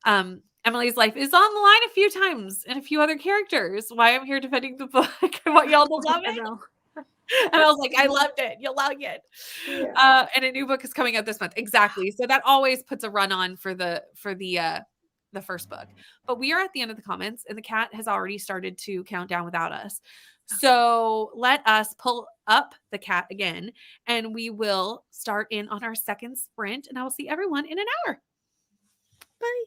Emily's life is on the line a few times and a few other characters. Why I'm here defending the book. I want y'all to love it. And I was like, I loved it. You'll like it. Yeah. And a new book is coming out this month. Exactly. So that always puts a run on for the first book. But we are at the end of the comments and the cat has already started to count down without us. So let us pull up the cat again and we will start in on our second sprint and I will see everyone in an hour. Bye.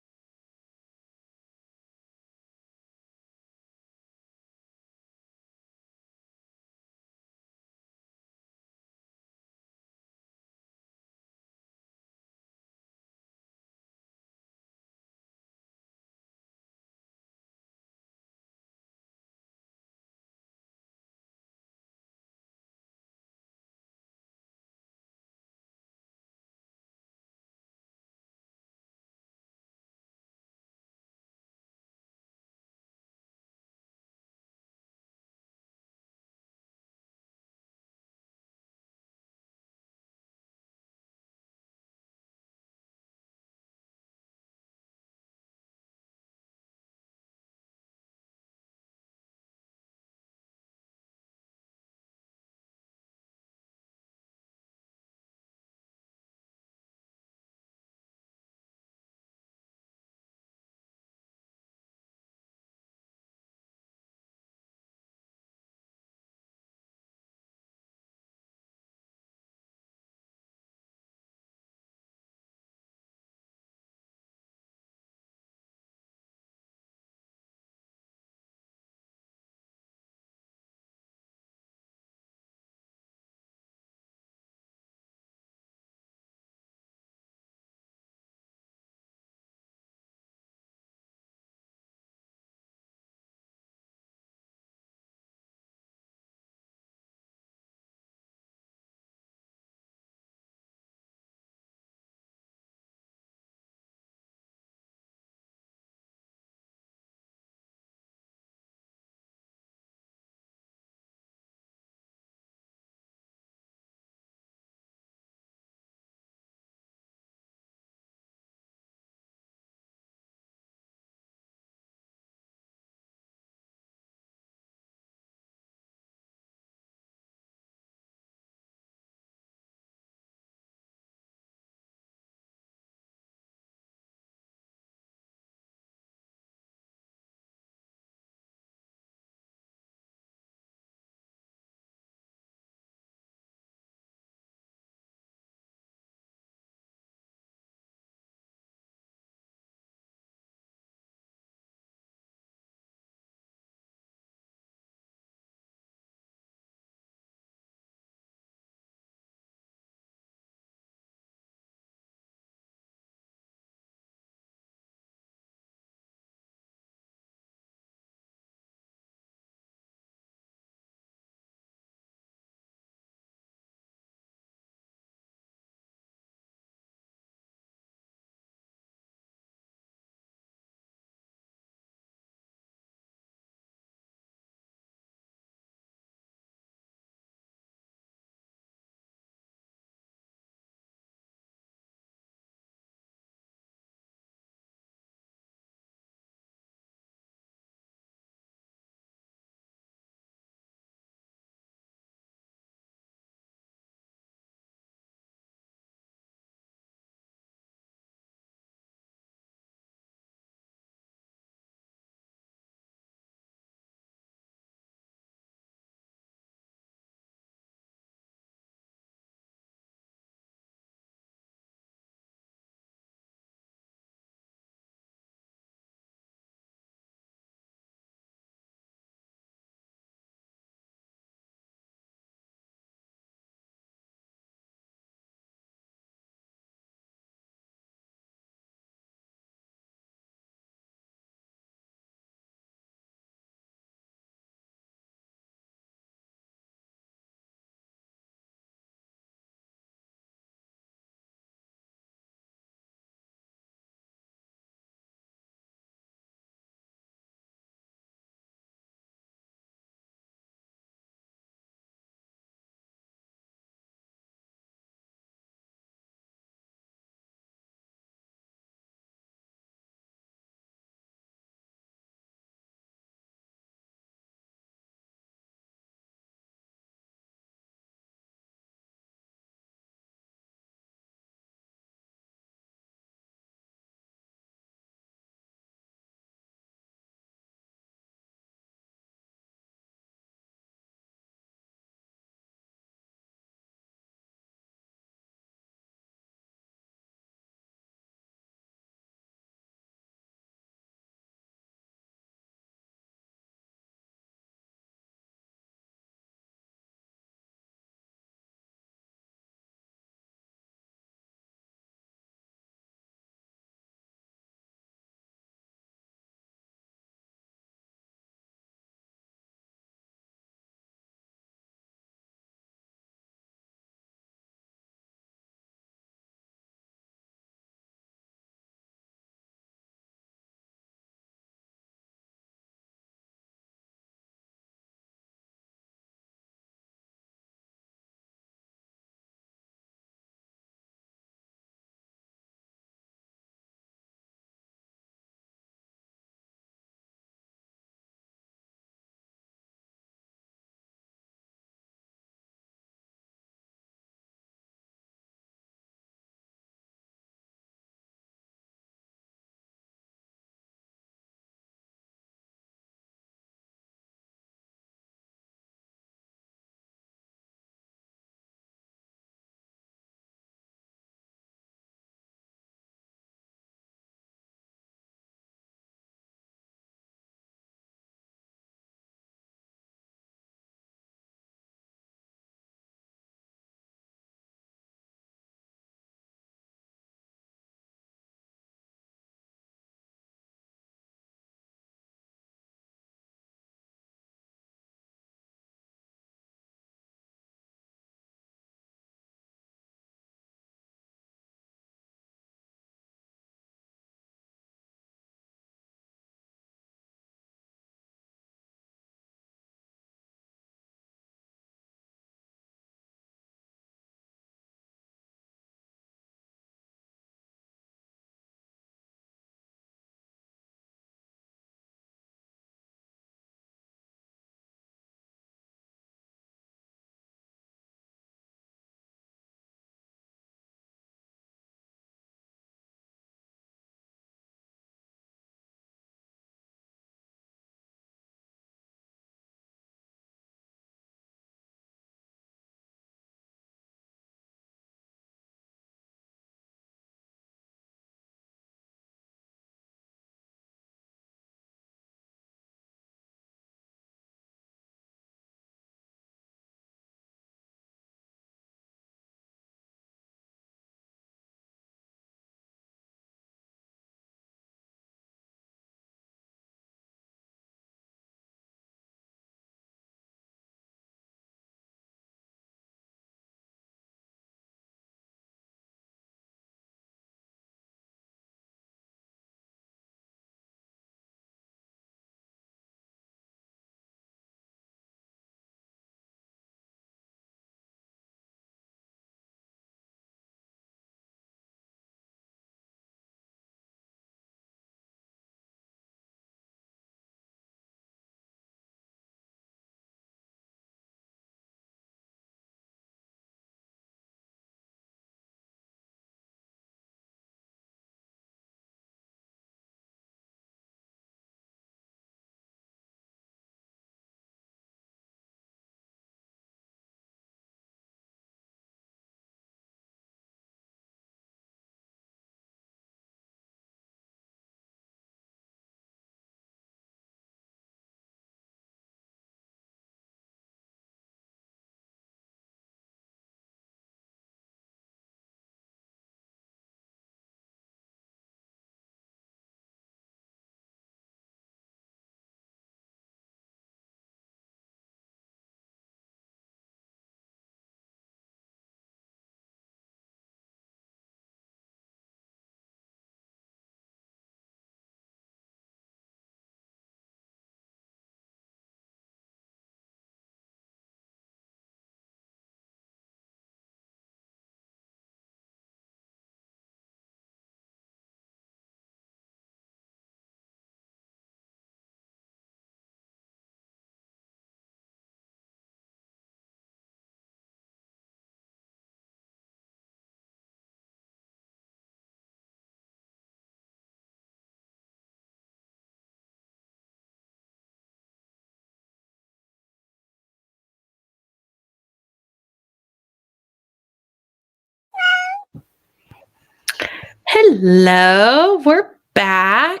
Hello, we're back.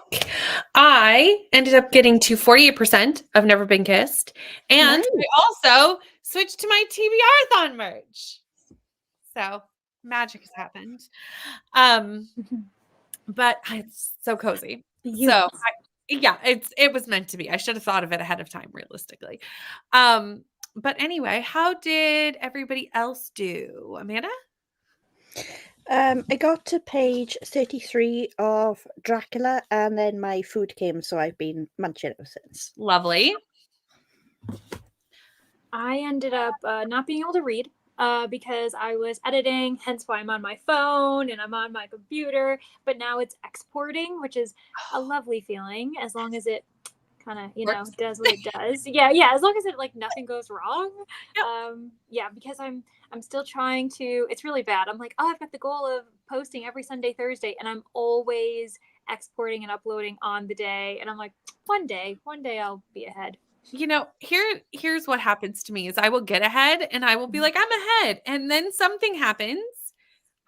I ended up getting to 48% of Never Been Kissed, and Nice. I also switched to my TBRathon merch. So magic has happened. But it's so cozy. So yeah, it was meant to be. I should have thought of it ahead of time, realistically. But anyway, how did everybody else do? Amanda? I got to page 33 of Dracula, and then my food came, so I've been munching ever since. Lovely. I ended up not being able to read because I was editing, hence why I'm on my phone and I'm on my computer. But now it's exporting, which is a lovely feeling as long as it kind of, does what it does. Yeah, as long as it like nothing goes wrong. Yep. Because I'm still trying to. It's really bad. I'm like, I've got the goal of posting every Sunday, Thursday, and I'm always exporting and uploading on the day. And I'm like, one day I'll be ahead. Here's what happens to me is I will get ahead and I will be like, I'm ahead. And then something happens.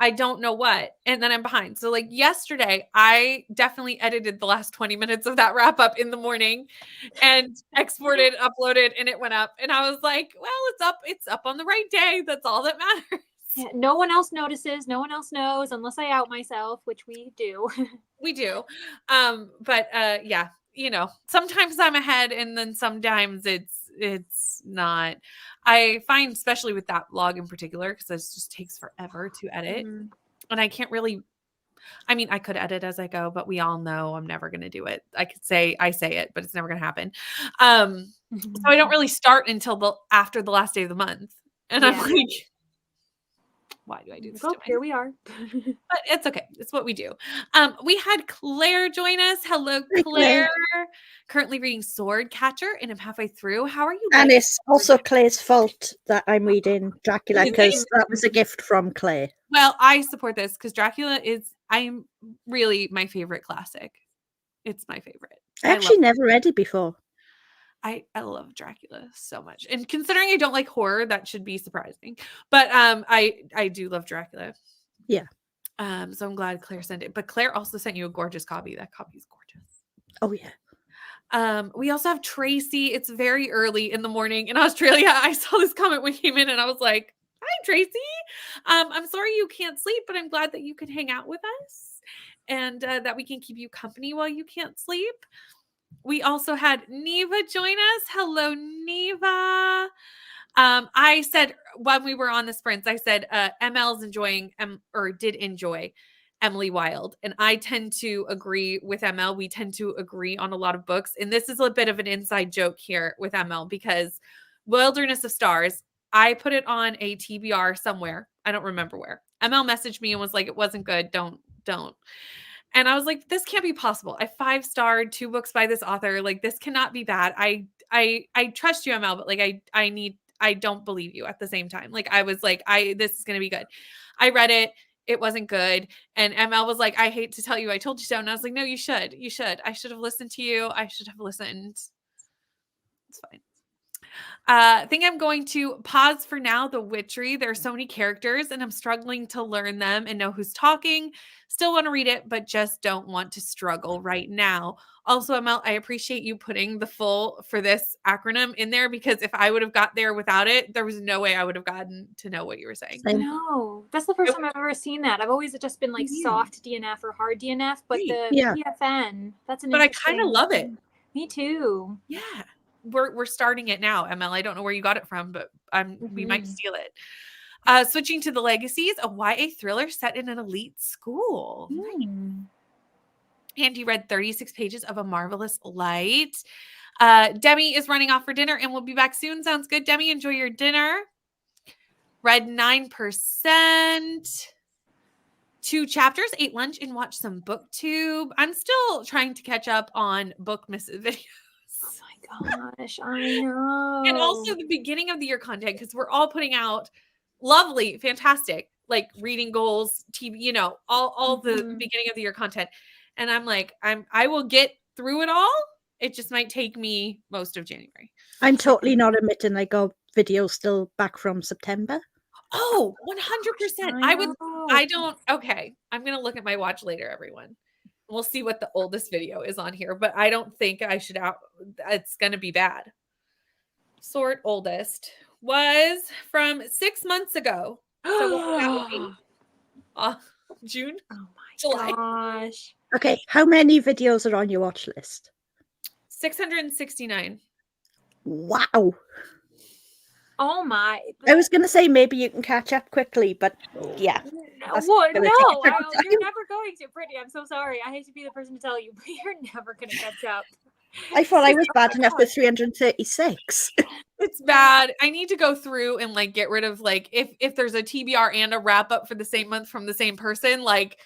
I don't know what. And then I'm behind. So like yesterday, I definitely edited the last 20 minutes of that wrap up in the morning and exported, uploaded, and it went up. And I was like, well, it's up on the right day. That's all that matters. Yeah, no one else notices. No one else knows unless I out myself, which we do. We do. But yeah, sometimes I'm ahead and then sometimes it's not. I find, especially with that vlog in particular, because this just takes forever to edit. Mm-hmm. And I can't really, I could edit as I go, but we all know I'm never going to do it. I say it, but it's never going to happen. So I don't really start until after the last day of the month. And I'm like, why do I do this? Oh, here we are. But it's okay. It's what we do. We had Claire join us. Hello, Claire. Currently reading Sword Catcher, and I'm halfway through. How are you? And it's also Claire's fault that I'm reading Dracula, because that was a gift from Claire. Well, I support this because Dracula I'm really my favorite classic. It's my favorite. I actually never read it before. I love Dracula so much. And considering I don't like horror, that should be surprising. But I do love Dracula. Yeah. So I'm glad Claire sent it. But Claire also sent you a gorgeous copy. That copy is gorgeous. Oh yeah. We also have Tracy. It's very early in the morning in Australia. I saw this comment when it came in and I was like, hi, Tracy. I'm sorry you can't sleep, but I'm glad that you can hang out with us and that we can keep you company while you can't sleep. We also had Neva join us. Hello, Neva. I said when we were on the sprints, I said ML's did enjoy Emily Wilde. And I tend to agree with ML. We tend to agree on a lot of books. And this is a bit of an inside joke here with ML because Wilderness of Stars, I put it on a TBR somewhere. I don't remember where. ML messaged me and was like, it wasn't good. Don't. And I was like, this can't be possible. I 5-starred 2 books by this author. Like, this cannot be bad. I trust you, ML, but like, I don't believe you at the same time. Like, I was like, this is going to be good. I read it. It wasn't good. And ML was like, I hate to tell you, I told you so. And I was like, no, you should. I should have listened to you. I should have listened. It's fine. I think I'm going to pause for now. The Witchery. There are so many characters and I'm struggling to learn them and know who's talking. Still want to read it, but just don't want to struggle right now. Also, ML, I appreciate you putting the full for this acronym in there because if I would have got there without it, there was no way I would have gotten to know what you were saying. No, that's the first time I've ever seen that. I've always just been like soft DNF or hard DNF, but the PFN, that's an But I kind of love it. Me too. Yeah. We're starting it now, ML. I don't know where you got it from, but we might steal it. Switching to the Legacies, a YA thriller set in an elite school. Andy read 36 pages of A Marvelous Light. Demi is running off for dinner and we'll be back soon. Sounds good, Demi. Enjoy your dinner. Read 9%. 2 chapters, ate lunch, and watched some BookTube. I'm still trying to catch up on Book Misses videos. Gosh, I know. And also the beginning of the year content, because we're all putting out lovely, fantastic, like reading goals, TV, all the beginning of the year content. And I'm like, I will get through it all. It just might take me most of January. I'm totally not admitting I got videos still back from September. Oh, 100%. Okay. I'm going to look at my watch later, everyone. We'll see what the oldest video is on here, but I don't think I should it's going to be bad. Sort oldest was from 6 months ago. So what would that be? June? Oh my July. gosh. Okay, how many videos are on your watch list? 669. Wow. Oh my. I was going to say maybe you can catch up quickly, but yeah. No, That's what? gonna No, take a long you're never going to, Brittany. I'm so sorry. I hate to be the person to tell you, but you're never going to catch up. I thought I was bad enough with 336. It's bad. I need to go through and like get rid of like if there's a TBR and a wrap up for the same month from the same person, like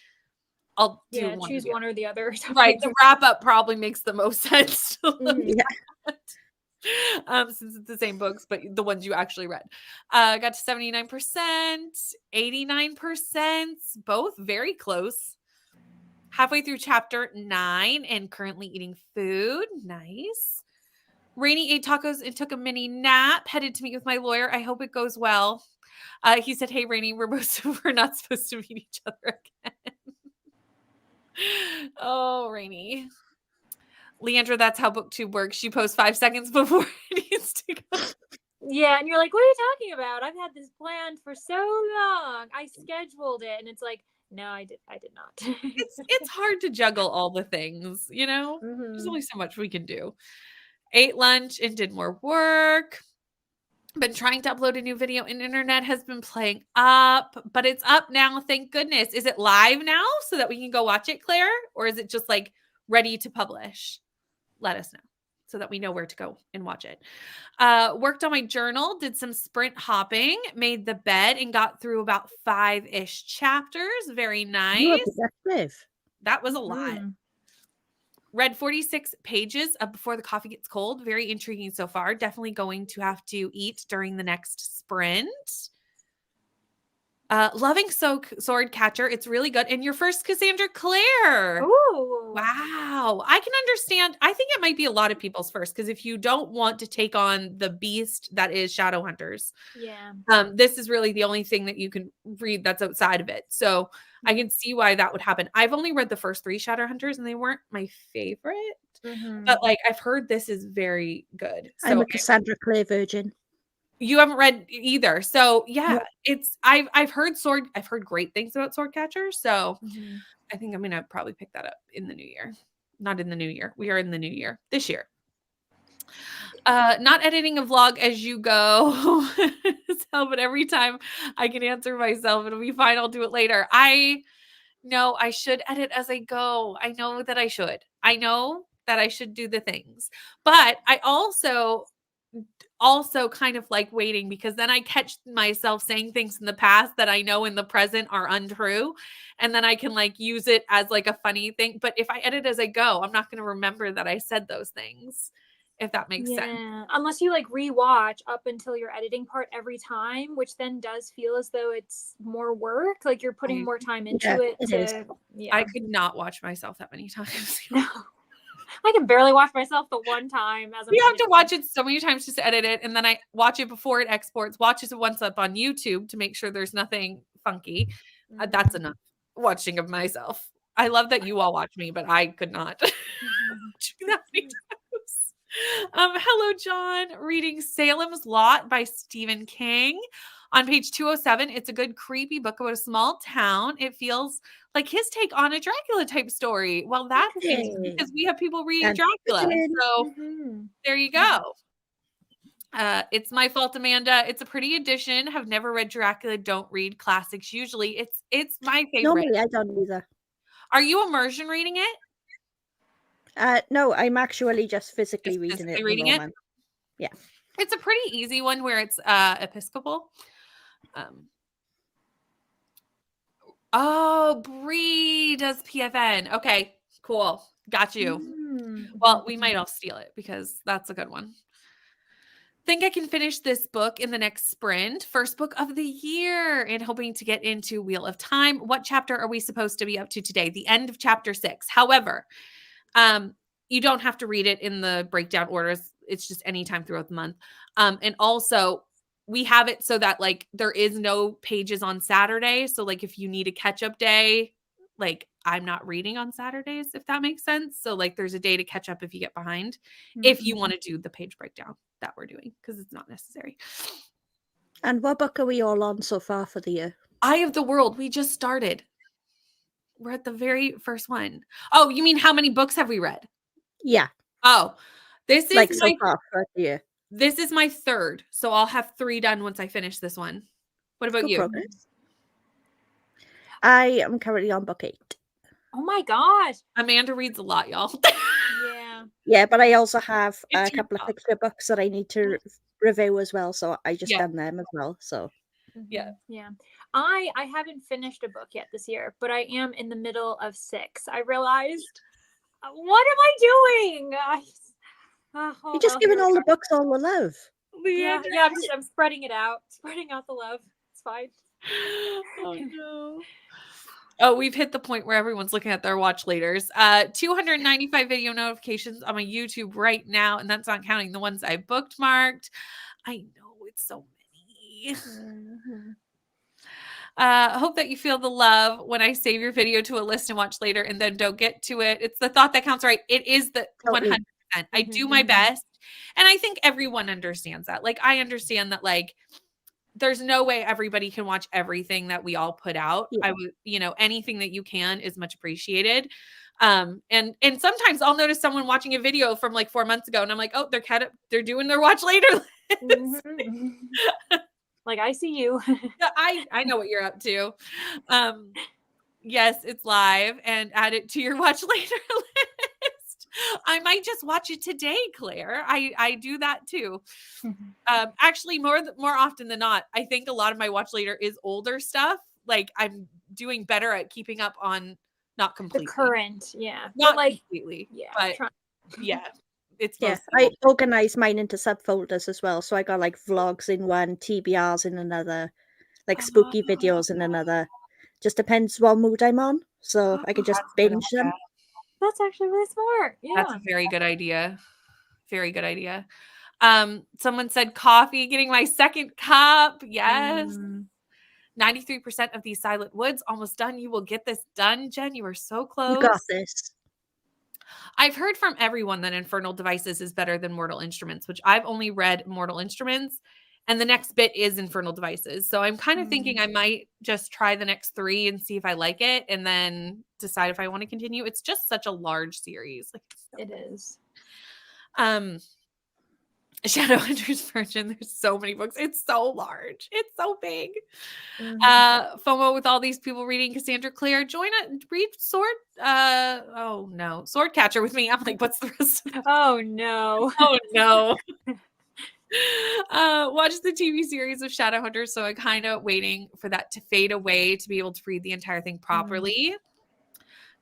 I'll do choose one or the other. Right. The wrap up probably makes the most sense to look Yeah. at. Since it's the same books, but the ones you actually read. Got to 79%, 89%, both very close. Halfway through chapter 9 and currently eating food. Nice. Rainy ate tacos and took a mini nap, headed to meet with my lawyer. I hope it goes well. He said, hey, Rainy, we're not supposed to meet each other again. Oh, Rainy. Leandra, that's how BookTube works. She posts 5 seconds before it needs to go. Yeah, and you're like, what are you talking about? I've had this planned for so long. I scheduled it, and it's like, no, I did not. It's hard to juggle all the things, you know? There's only so much we can do. Ate lunch and did more work. Been trying to upload a new video and internet has been playing up, but it's up now. Thank goodness. Is it live now so that we can go watch it, Claire? Or is it just like ready to publish? Let us know so that we know where to go and watch it. Worked on my journal, did some sprint hopping, made the bed and got through about 5-ish chapters. Very nice. You were productive. That was a lot. Read 46 pages of Before the Coffee Gets Cold. Very intriguing so far. Definitely going to have to eat during the next sprint. Loving Sword Catcher. It's really good. And your first Cassandra Clare. Ooh. Wow. I can understand. I think it might be a lot of people's first because if you don't want to take on the beast that is Shadowhunters, this is really the only thing that you can read that's outside of it. So I can see why that would happen. I've only read the first 3 Shadowhunters and they weren't my favorite, but like I've heard this is very good. So I'm a Cassandra Clare virgin. You haven't read either. So yeah, it's I've heard great things about Swordcatcher. So I think I'm gonna probably pick that up in the new year. Not in the new year. We are in the new year this year. Not editing a vlog as you go. So, but every time I can answer myself, it'll be fine. I'll do it later. I know I should edit as I go. I know that I should. I know that I should do the things, but I also kind of like waiting because then I catch myself saying things in the past that I know in the present are untrue. And then I can like use it as like a funny thing. But if I edit as I go, I'm not going to remember that I said those things, if that makes sense. Unless you like rewatch up until your editing part every time, which then does feel as though it's more work. Like you're putting more time into it. I could not watch myself that many times. No. I can barely watch myself the one time. We have to watch it so many times just to edit it. And then I watch it before it exports, watches it once up on YouTube to make sure there's nothing funky. That's enough watching of myself. I love that you all watch me, but I could not do that many times. Hello, John. Reading Salem's Lot by Stephen King. On page 207, it's a good creepy book about a small town. It feels like his take on a Dracula type story. Well, that's because we have people reading Dracula. So there you go. It's my fault, Amanda. It's a pretty edition. Have never read Dracula. Don't read classics. Usually it's my favorite. Normally I don't either. Are you immersion reading it? No, I'm actually just physically reading it. Yeah. It's a pretty easy one where it's Episcopal. Bree does PFN. Okay, cool. Got you. Well, we might all steal it because that's a good one. Think I can finish this book in the next sprint. First book of the year and hoping to get into Wheel of Time. What chapter are we supposed to be up to today? The end of chapter 6. However, you don't have to read it in the breakdown orders. It's just any time throughout the month. And also we have it so that like there is no pages on Saturday. So like if you need a catch up day, like I'm not reading on Saturdays, if that makes sense. So like there's a day to catch up if you get behind, if you want to do the page breakdown that we're doing, because it's not necessary. And what book are we all on so far for the year? Eye of the World. We just started. We're at the very first one. Oh, you mean how many books have we read? Yeah. Oh, this is like so far for the year. This is my third. So I'll have 3 done once I finish this one. What about Good you? progress. I am currently on book 8. Oh my gosh. Amanda reads a lot, y'all. Yeah. Yeah, but I also have It's a your couple of fault. picture books that I need to review as well. So I just Yeah. done them as well. So Yeah. Yeah. I haven't finished a book yet this year, but I am in the middle of 6. I realized, what am I doing? you're just giving all the books all the love. Yeah, I'm spreading it out, spreading out the love. It's fine. Oh no. Oh, we've hit the point where everyone's looking at their watch laters. 295 video notifications on my YouTube right now, and that's not counting the ones I bookmarked. I know it's so many. Hope that you feel the love when I save your video to a list and watch later and then don't get to it. It's the thought that counts, right? It is the 100%. I do my best. And I think everyone understands that. Like, I understand that, like, there's no way everybody can watch everything that we all put out. Yeah. I would, anything that you can is much appreciated. And sometimes I'll notice someone watching a video from like 4 months ago and I'm like, oh, they're doing their watch later list. Like, I see you. I know what you're up to. Yes, it's live, and add it to your watch later list. I might just watch it today, Claire. I do that too. Actually, more often than not, I think a lot of my watch later is older stuff. Like, I'm doing better at keeping up on, not completely. The current, yeah. Not like completely, yeah. but yeah. It's Yeah, mostly I older. organize mine into subfolders as well. So I got like vlogs in one, TBRs in another, like spooky videos in another. Just depends what mood I'm on. So I could just That's a good binge them. idea. That's actually really smart. Yeah. That's a very good idea. Very good idea. Someone said coffee, getting my second cup. Yes. 93% of these silent woods almost done. You will get this done, Jen. You are so close. You got this. I've heard from everyone that Infernal Devices is better than Mortal Instruments, which I've only read Mortal Instruments, and the next bit is Infernal Devices. So I'm kind of thinking I might just try the next 3 and see if I like it, and then decide if I want to continue. It's just such a large series. Like, It is. Shadowhunter's version. There's so many books. It's so large. It's so big. FOMO with all these people reading Cassandra Clare. Read Swordcatcher with me. I'm like, what's the rest of that? Oh no. Oh no. Watch the TV series of Shadowhunters. So I'm kind of waiting for that to fade away to be able to read the entire thing properly.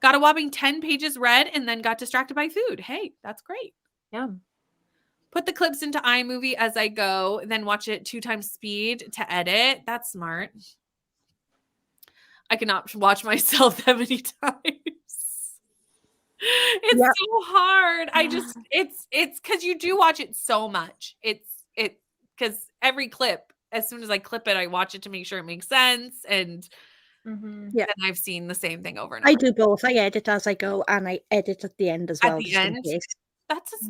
Got a whopping 10 pages read and then got distracted by food. Hey, that's great. Yeah. Put the clips into iMovie as I go, then watch it 2 times speed to edit. That's smart. I cannot watch myself that many times. It's so hard. It's because you do watch it so much. Because every clip, as soon as I clip it, I watch it to make sure it makes sense. And then I've seen the same thing over and over. I do both. I edit as I go and I edit at the end as well. At the end?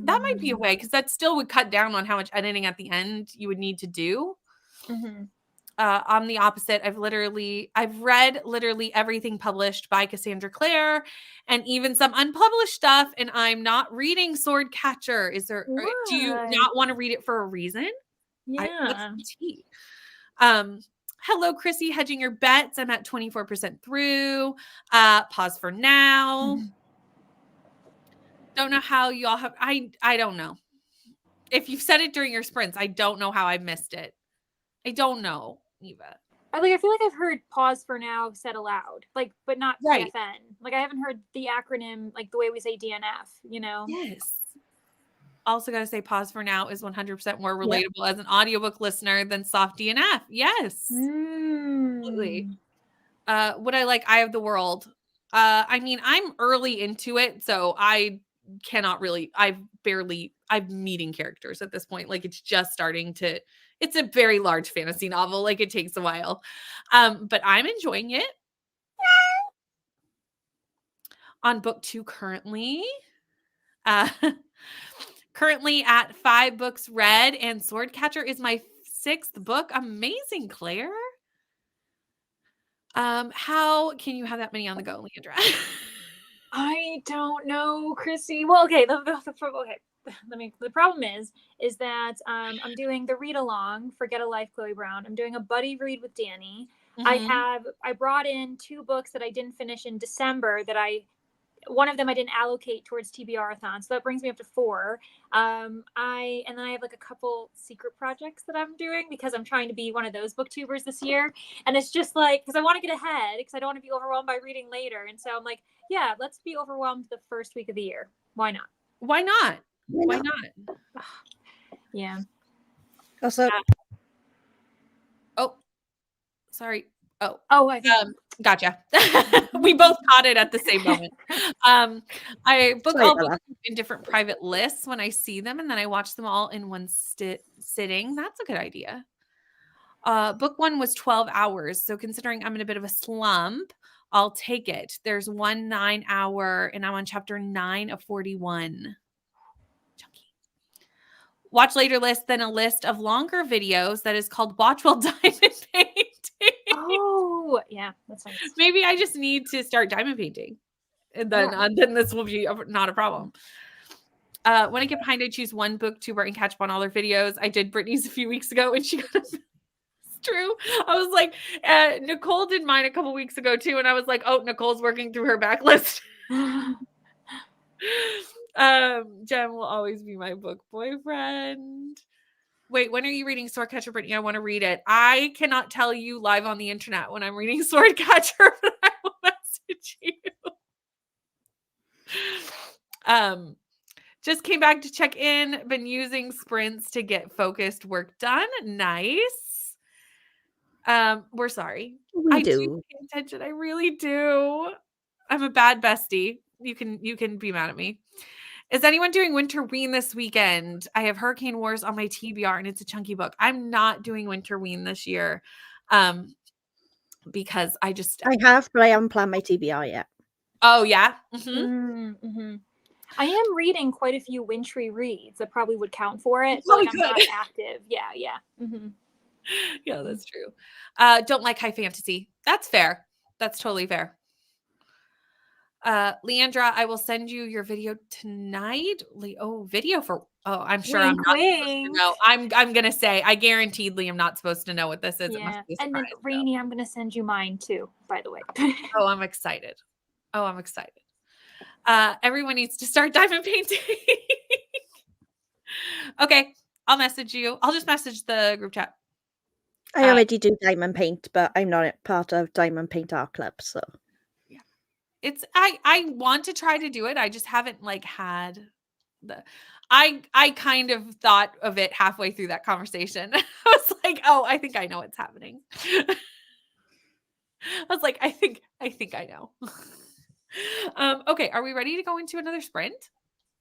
That might be a way, because that still would cut down on how much editing at the end you would need to do. On the opposite, I've read literally everything published by Cassandra Clare, and even some unpublished stuff, and I'm not reading Swordcatcher. Do you not want to read it for a reason? Yeah. What's the tea? Hello, Chrissy, hedging your bets. I'm at 24% through. Pause for now. Don't know how y'all have. I don't know. If you've said it during your sprints, I don't know how I missed it. I don't know, Eva. I feel like I've heard pause for now said aloud, but not Right. PFN. Like, I haven't heard the acronym, like the way we say DNF, Yes. Also got to say pause for now is 100% more relatable as an audiobook listener than soft DNF. Yes. Absolutely. Would I like Eye of the World? I mean, I'm early into it, so I cannot really, I'm meeting characters at this point. Like, it's just starting to It's a very large fantasy novel. Like it takes a while. But I'm enjoying it. On book 2 currently. Currently at 5 books read, and Swordcatcher is my 6th book. Amazing, Claire. How can you have that many on the go, Leandra? I don't know, Chrissy. Well, okay. Okay. The problem is that I'm doing the read along for Get a Life, Chloe Brown. I'm doing a buddy read with Danny. Mm-hmm. I brought in 2 books that I didn't finish in December one of them I didn't allocate towards TBRathon, so that brings me up to 4. And then I have like a couple secret projects that I'm doing because I'm trying to be one of those booktubers this year. And it's just like, because I want to get ahead, because I don't want to be overwhelmed by reading later. And so I'm like, yeah, let's be overwhelmed the first week of the year. Why not? Why not? Why not? Yeah. Also, Oh, sorry. Oh, I think. Gotcha. We both caught it at the same moment. I book Sorry all about books in different private lists when I see them, and then I watch them all in one sitting. That's a good idea. Book 1 was 12 hours. So considering I'm in a bit of a slump, I'll take it. There's one 9-hour, and I'm on chapter 9 of 41. Chunky. Watch later list, then a list of longer videos that is called Watch While Diamond Painting. Oh, yeah, that's nice. Maybe I just need to start diamond painting, and then this will be not a problem. When I get behind, I choose one booktuber and catch up on all their videos. I did Brittany's a few weeks ago, and she got it's true. I was like, Nicole did mine a couple weeks ago too, and I was like, oh, Nicole's working through her backlist. Jem will always be my book boyfriend. Wait, when are you reading Swordcatcher, Brittany? I want to read it. I cannot tell you live on the internet when I'm reading Swordcatcher, but I will message you. Just came back to check in. Been using sprints to get focused work done. Nice. We're sorry. we do. Pay attention. I really do. I'm a bad bestie. You can be mad at me. Is anyone doing Winter Ween this weekend? I have Hurricane Wars on my TBR, and it's a chunky book. I'm not doing Winter Ween this year, because I have, but I haven't planned my TBR yet. Oh yeah. I am reading quite a few wintry reads that probably would count for it, but like I'm not active. Yeah. Yeah, that's true. Don't like high fantasy. That's fair. That's totally fair. Leandra, I will send you your video tonight. Video for I'm sure wink, I'm not supposed to know. I'm gonna say I guaranteed Liam not supposed to know what this is. Yeah. It must be a and then surprise, Rainey, I'm gonna send you mine too, by the way. Oh, I'm excited. Everyone needs to start diamond painting. Okay, I'll message you. I'll just message the group chat. I already do diamond paint, but I'm not part of Diamond Paint Art Club, so yeah. I want to try to do it. I just haven't had I kind of thought of it halfway through that conversation. I was like, oh, I think I know what's happening. I was like, I think I know. Okay, are we ready to go into another sprint?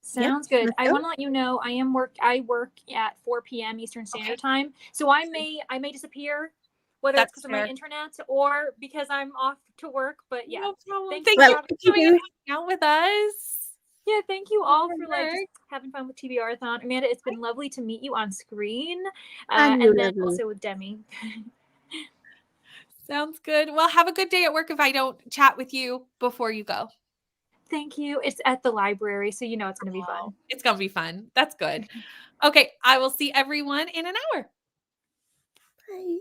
Sounds good. I want to let you know I work at 4 p.m. Eastern Standard Time, so I may disappear, whether it's because of my internet or because I'm off to work. But yeah, no problem. Thank you for coming and hanging out with us. Yeah, thank you all for just having fun with TBRathon. Amanda, it's been lovely to meet you on screen, and then also with Demi. Sounds good. Well, have a good day at work if I don't chat with you before you go. Thank you. It's at the library, so you know it's going to be fun. It's going to be fun. That's good. Okay, I will see everyone in an hour. bye.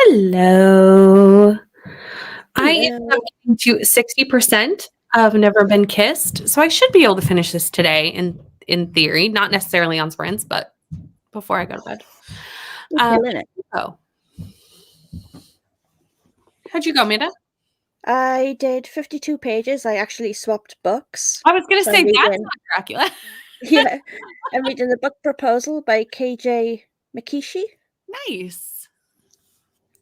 Hello. I ended Hello. up getting to 60% of Never Been Kissed, so I should be able to finish this today in theory, not necessarily on sprints, but before I go to bed. You're killing it. Oh. How'd you go, Amanda? I did 52 pages. I actually swapped books. I was going to So say, I'm that's reading- not Dracula. Yeah, I'm reading the book Proposal by KJ Mikishi. Nice.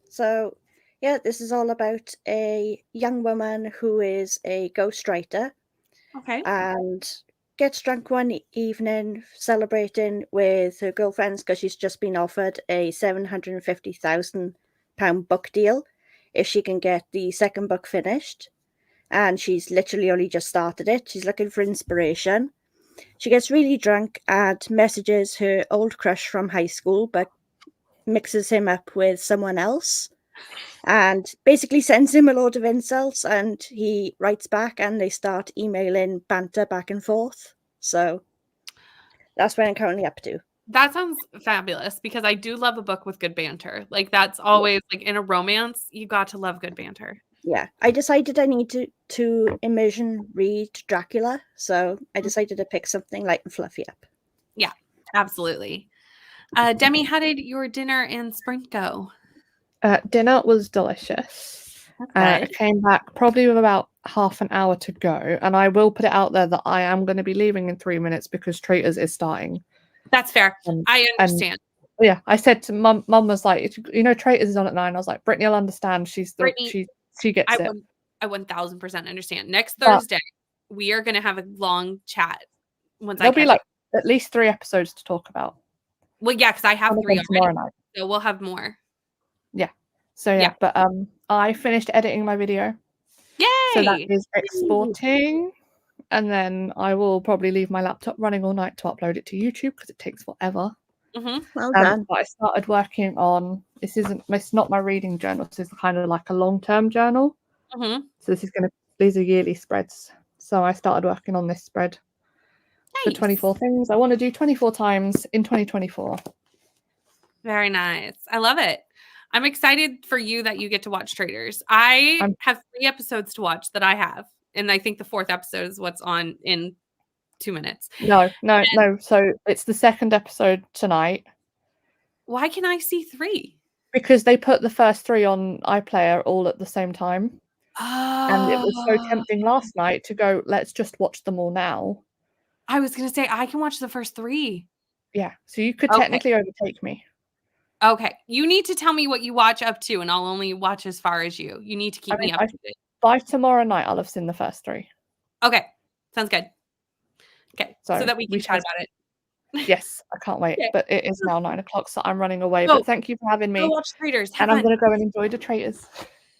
So, yeah, this is all about a young woman who is a ghostwriter Okay. and gets drunk one evening celebrating with her girlfriends because she's just been offered a £750,000 book deal if she can get the second book finished. And she's literally only just started it. She's looking for inspiration. She gets really drunk and messages her old crush from high school, but mixes him up with someone else and basically sends him a load of insults, and he writes back and they start emailing banter back and forth. So that's what I'm currently up to. That sounds fabulous because I do love a book with good banter. Like that's always like in a romance, you got to love good banter. Yeah, I decided I need to immersion read Dracula, so I decided to pick something light and fluffy up. Yeah, absolutely. Demi, how did your dinner and sprint go? Dinner was delicious. I came back probably with about half an hour to go, and I will put it out there that I am going to be leaving in 3 minutes because Traitors is starting. That's fair. I understand. Yeah, I said to mum was like, Traitors is on at 9. I was like, Brittany will understand. Brittany, she gets it. I 1000% understand. Next Thursday, we are going to have a long chat. There'll be like at least 3 episodes to talk about. Well, yeah, because I have 3 tomorrow already, night. so we'll have more. Yeah. So yeah, but I finished editing my video. Yay! So that is exporting, and then I will probably leave my laptop running all night to upload it to YouTube because it takes forever. Mm-hmm. Well done. But I started working on it's not my reading journal. This is kind of like a long-term journal. Mm-hmm. So these are yearly spreads. So I started working on this spread for 24 things I want to do 24 times in 2024. Very nice. I love it. I'm excited for you that you get to watch Traitors. I have 3 episodes to watch that I have, and I think the 4th episode is what's on in 2 minutes. No. So it's the 2nd episode tonight. Why can I see 3? Because they put the first 3 on iPlayer all at the same time. Oh. And it was so tempting last night to go, let's just watch them all now. I was going to say, I can watch the first 3. Yeah, so you could technically overtake me. Okay. You need to tell me what you watch up to, and I'll only watch as far as you. You need to keep me up to date. By tomorrow night, I'll have seen the first 3. Okay. Sounds good. Okay. So that we can chat about it. Yes, I can't wait. Okay. But it is now 9 o'clock, so I'm running away. Oh, but thank you for having me. Go watch Traitors. And I'm going to go and enjoy the Traitors.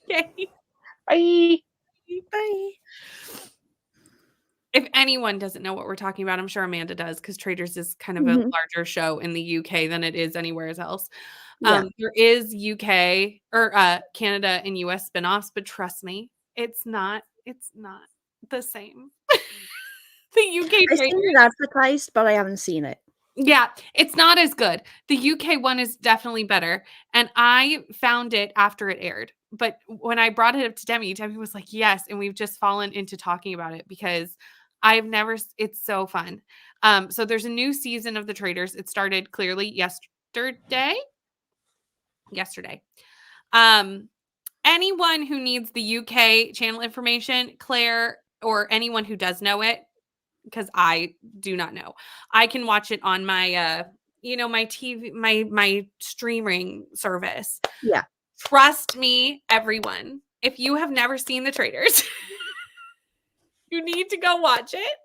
Okay. Bye. Bye. If anyone doesn't know what we're talking about, I'm sure Amanda does, because Traitors is kind of a larger show in the UK than it is anywhere else. There is UK or Canada and US spinoffs, but trust me, it's not the same. The UK I've seen it advertised, but I haven't seen it. Yeah, it's not as good. The UK one is definitely better. And I found it after it aired. But when I brought it up to Demi was like, yes. And we've just fallen into talking about it because it's so fun. So there's a new season of The Traitors. It started clearly yesterday. Anyone who needs the UK channel information, Claire, or anyone who does know it, because I do not know, I can watch it on my my TV, my streaming service. Yeah. Trust me, everyone. If you have never seen The Traitors, you need to go watch it.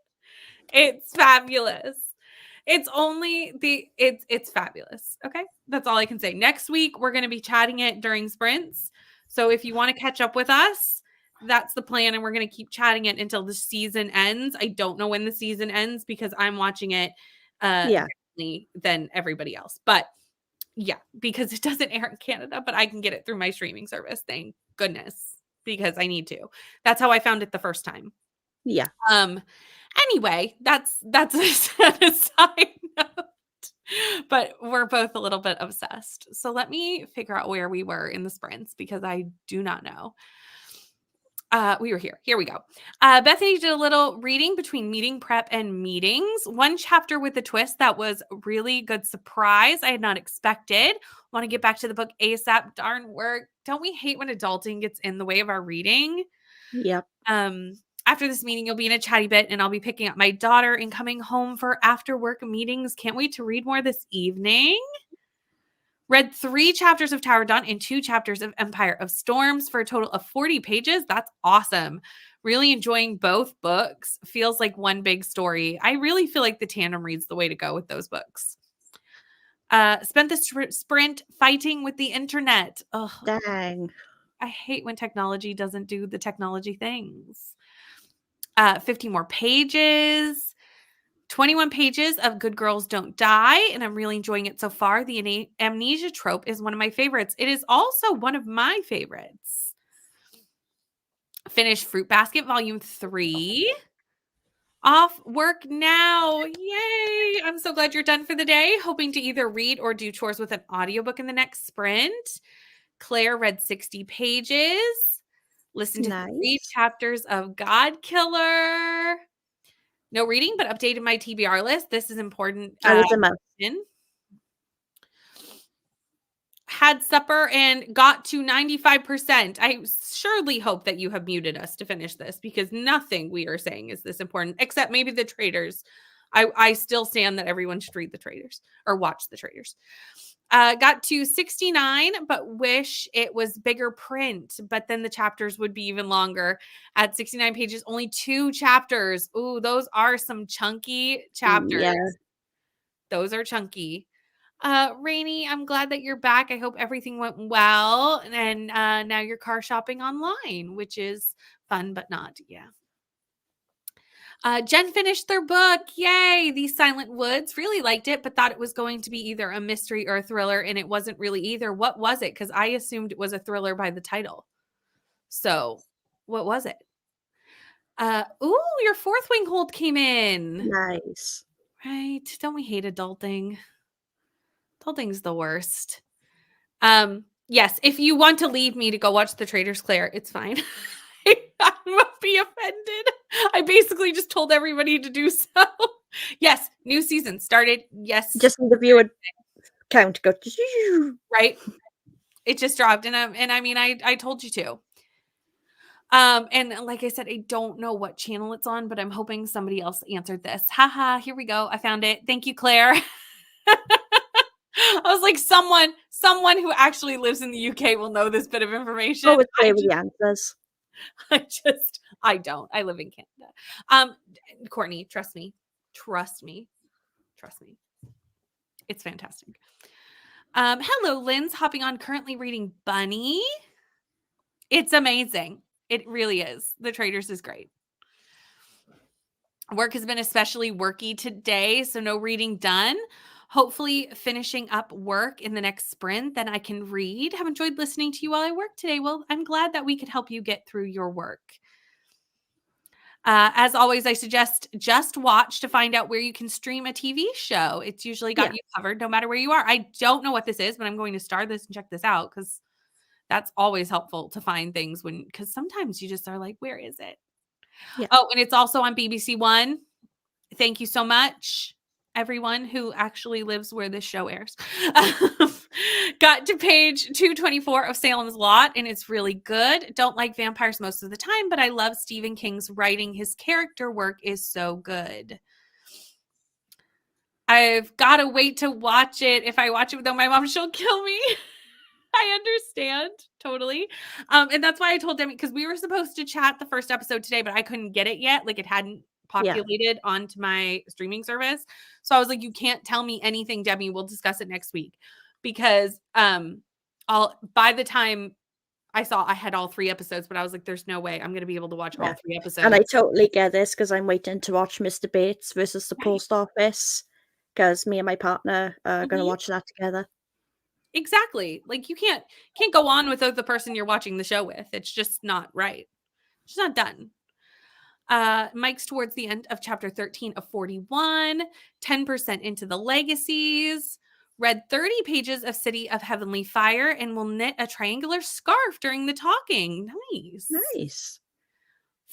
It's fabulous. It's fabulous. Okay. That's all I can say. Next week, we're going to be chatting it during sprints. So if you want to catch up with us, that's the plan. And we're going to keep chatting it until the season ends. I don't know when the season ends because I'm watching it differently than everybody else. But yeah, because it doesn't air in Canada, but I can get it through my streaming service. Thank goodness, because I need to. That's how I found it the first time. Yeah. Anyway, that's a side note. But we're both a little bit obsessed. So let me figure out where we were in the sprints because I do not know. We were here. Here we go. Bethany did a little reading between meeting prep and meetings. One chapter with a twist that was really good surprise. I had not expected. Want to get back to the book ASAP. Darn work. Don't we hate when adulting gets in the way of our reading? Yep. After this meeting, you'll be in a chatty bit and I'll be picking up my daughter and coming home for after work meetings. Can't wait to read more this evening. Read 3 chapters of Tower Dawn and 2 chapters of Empire of Storms for a total of 40 pages. That's awesome. Really enjoying both books. Feels like one big story. I really feel like the tandem reads the way to go with those books. Spent the sprint fighting with the internet. Ugh. Dang. I hate when technology doesn't do the technology things. 50 more pages. 21 pages of Good Girls Don't Die, and I'm really enjoying it so far. The amnesia trope is one of my favorites. It is also one of my favorites. Finished Fruit Basket Volume 3. Off work now. Yay! I'm so glad you're done for the day. Hoping to either read or do chores with an audiobook in the next sprint. Claire read 60 pages. Listened to 3 chapters of God Killer. No reading, but updated my TBR list. This is important. Had supper and got to 95%. I surely hope that you have muted us to finish this because nothing we are saying is this important, except maybe the traders. I still stand that everyone should read the traders or watch the traders. Got to 69, but wish it was bigger print. But then the chapters would be even longer. At 69 pages, only 2 chapters. Ooh, those are some chunky chapters. Yeah. Those are chunky. Rainy, I'm glad that you're back. I hope everything went well. And now you're car shopping online, which is fun, but not. Yeah. Jen finished their book. Yay. The Silent Woods. Really liked it, but thought it was going to be either a mystery or a thriller, and it wasn't really either. What was it? Because I assumed it was a thriller by the title. So what was it? Ooh, your 4th wing hold came in. Nice. Right. Don't we hate adulting? Adulting's the worst. Yes, if you want to leave me to go watch The Traders, Claire, it's fine. I won't be offended. I basically just told everybody to do so. Yes, new season started. Yes. Just the viewer count go. Right. It just dropped. And I mean, I told you to. And like I said, I don't know what channel it's on, but I'm hoping somebody else answered this. Haha, here we go. I found it. Thank you, Claire. I was like, someone who actually lives in the UK will know this bit of information. Oh, it's Claire with the answers. I don't. I live in Canada. Courtney, trust me. It's fantastic. Hello, Lynn's hopping on, currently reading Bunny. It's amazing. It really is. The Traders is great. Work has been especially worky today, so no reading done. Hopefully finishing up work in the next sprint, then I can read. Have enjoyed listening to you while I work today. Well, I'm glad that we could help you get through your work. As always, I suggest Just Watch to find out where you can stream a TV show. It's usually got you covered no matter where you are. I don't know what this is, but I'm going to start this and check this out because that's always helpful to find things because sometimes you just are like, where is it? Yeah. Oh, and it's also on BBC One. Thank you so much, everyone who actually lives where this show airs. Got to page 224 of Salem's Lot, and it's really good. Don't like vampires most of the time, but I love Stephen King's writing. His character work is so good. I've got to wait to watch it. If I watch it without my mom, she'll kill me. I understand totally. And that's why I told Demi, because we were supposed to chat the first episode today, but I couldn't get it yet. Like it hadn't populated onto my streaming service. So I was like, you can't tell me anything, Debbie. We'll discuss it next week. Because by the time I saw I had all 3 episodes, but I was like, there's no way I'm gonna be able to watch all 3 episodes. And I totally get this because I'm waiting to watch Mr. Bates versus the Post Office because me and my partner are gonna watch that together. Exactly. Like you can't go on without the person you're watching the show with. It's just not right. It's just not done. Mike's towards the end of chapter 13 of 41, 10% into the legacies, read 30 pages of City of Heavenly Fire, and will knit a triangular scarf during the talking. Nice. Nice.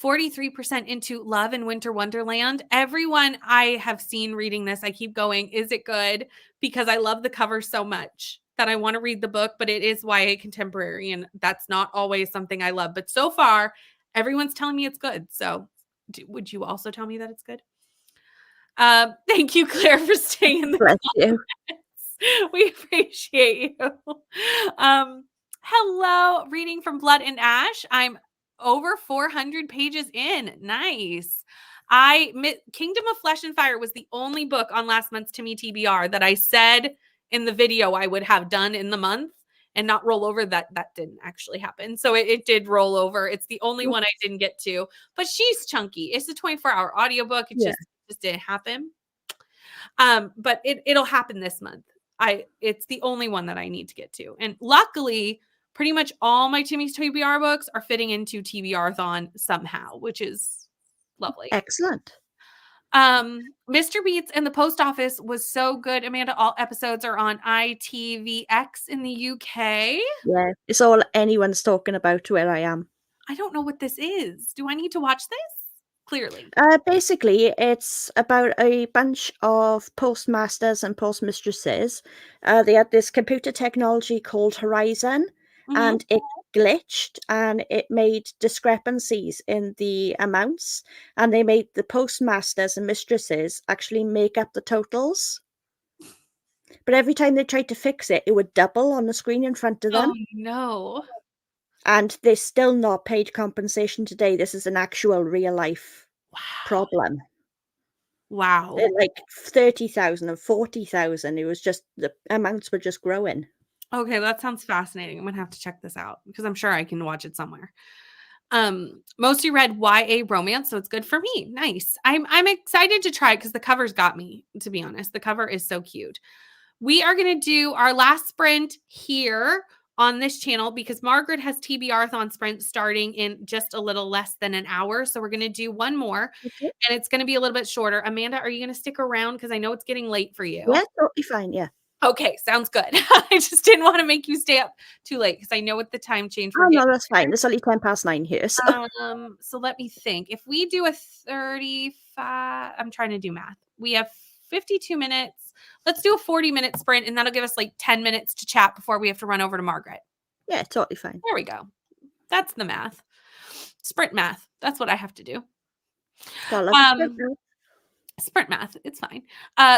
43% into Love in Winter Wonderland. Everyone I have seen reading this, I keep going, is it good? Because I love the cover so much that I want to read the book, but it is YA contemporary, and that's not always something I love. But so far, everyone's telling me it's good. So would you also tell me that it's good? Thank you, Claire, for staying in the Bless you. We appreciate you. Hello, reading from Blood and Ash. I'm over 400 pages in. Nice. Kingdom of Flesh and Fire was the only book on last month's To Me TBR that I said in the video I would have done in the month and not roll over. That didn't actually happen. So it did roll over. It's the only one I didn't get to, but she's chunky. It's a 24-hour audiobook. It just didn't happen. But it'll happen this month. It's the only one that I need to get to. And luckily, pretty much all my Timmy's TBR books are fitting into TBRathon somehow, which is lovely. Excellent. Mr. Beats and the Post Office was so good. Amanda, all episodes are on ITVX in the UK. Yeah, it's all anyone's talking about where I am. I don't know what this is. Do I need to watch this? Clearly. Basically, it's about a bunch of postmasters and postmistresses. They had this computer technology called Horizon, and it glitched and it made discrepancies in the amounts, and they made the postmasters and mistresses actually make up the totals. But every time they tried to fix it, it would double on the screen in front of them. Oh, no. And they're still not paid compensation today. This is an actual real life problem. Wow. They're like 30,000 and 40,000. It was just, the amounts were just growing. Okay, that sounds fascinating. I'm gonna have to check this out because I'm sure I can watch it somewhere. Mostly read YA romance, so it's good for me. Nice. I'm excited to try it because the cover's got me, to be honest. The cover is so cute. We are gonna do our last sprint here on this channel because Margaret has TBRathon sprint starting in just a little less than an hour. So we're gonna do one more and it's gonna be a little bit shorter. Amanda, are you gonna stick around? Because I know it's getting late for you. Yeah, totally fine. Yeah. Okay, sounds good. I just didn't want to make you stay up too late because I know what the time change. Oh, no, that's fine. It's only 9:10 here. So let me think. If we do a 35, I'm trying to do math. We have 52 minutes. Let's do a 40-minute sprint, and that'll give us like 10 minutes to chat before we have to run over to Margaret. Yeah, totally fine. There we go. That's the math. Sprint math. That's what I have to do. Sprint math. It's fine.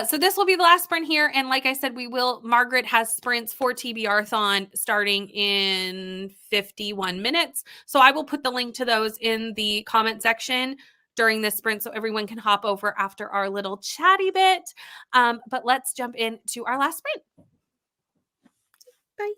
So this will be the last sprint here. And like I said, Margaret has sprints for TBRathon starting in 51 minutes. So I will put the link to those in the comment section during this sprint so everyone can hop over after our little chatty bit. But let's jump into our last sprint. Bye.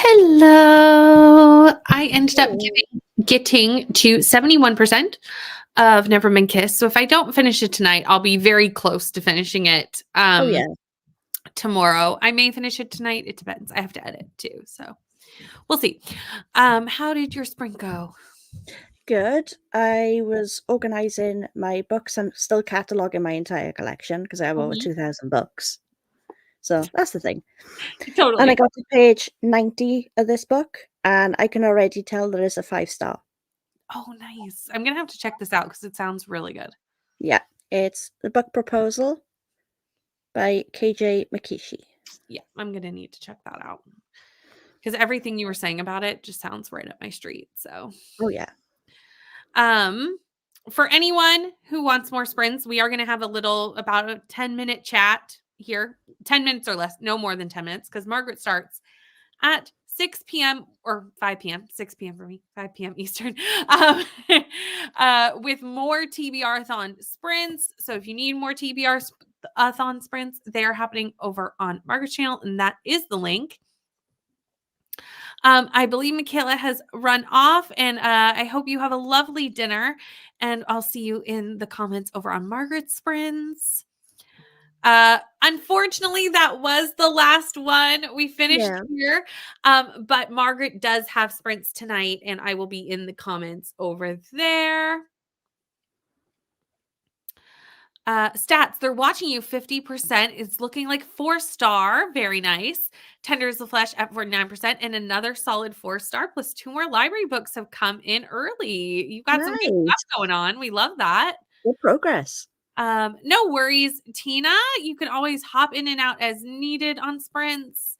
Hello. I ended up getting to 71% of Never Been Kissed. So if I don't finish it tonight, I'll be very close to finishing it tomorrow. I may finish it tonight. It depends. I have to edit too. So we'll see. How did your spring go? Good. I was organizing my books. I'm still cataloging my entire collection because I have over 2,000 books. So that's the thing. Totally. And I got to page 90 of this book, and I can already tell that it's a 5-star. Oh, nice. I'm going to have to check this out because it sounds really good. Yeah. It's The Book Proposal by KJ Makishi. Yeah, I'm going to need to check that out because everything you were saying about it just sounds right up my street. So, oh, yeah. For anyone who wants more sprints, we are going to have about a 10-minute chat here, 10 minutes or less, no more than 10 minutes, because Margaret starts at 6 p.m. or 5 p.m., 6 p.m. for me, 5 p.m. Eastern, with more TBRathon sprints. So if you need more TBRathon sprints, they are happening over on Margaret's channel, and that is the link. I believe Michaela has run off, and I hope you have a lovely dinner, and I'll see you in the comments over on Margaret's sprints. Unfortunately, that was the last one. We finished here, but Margaret does have sprints tonight, and I will be in the comments over there. Stats, they're watching you 50%. It's looking like 4-star. Very nice. Tender as the Flesh at 49%, and another solid 4-star plus 2 more library books have come in early. You've got some good stuff going on. We love that. Good progress. No worries, Tina. You can always hop in and out as needed on sprints.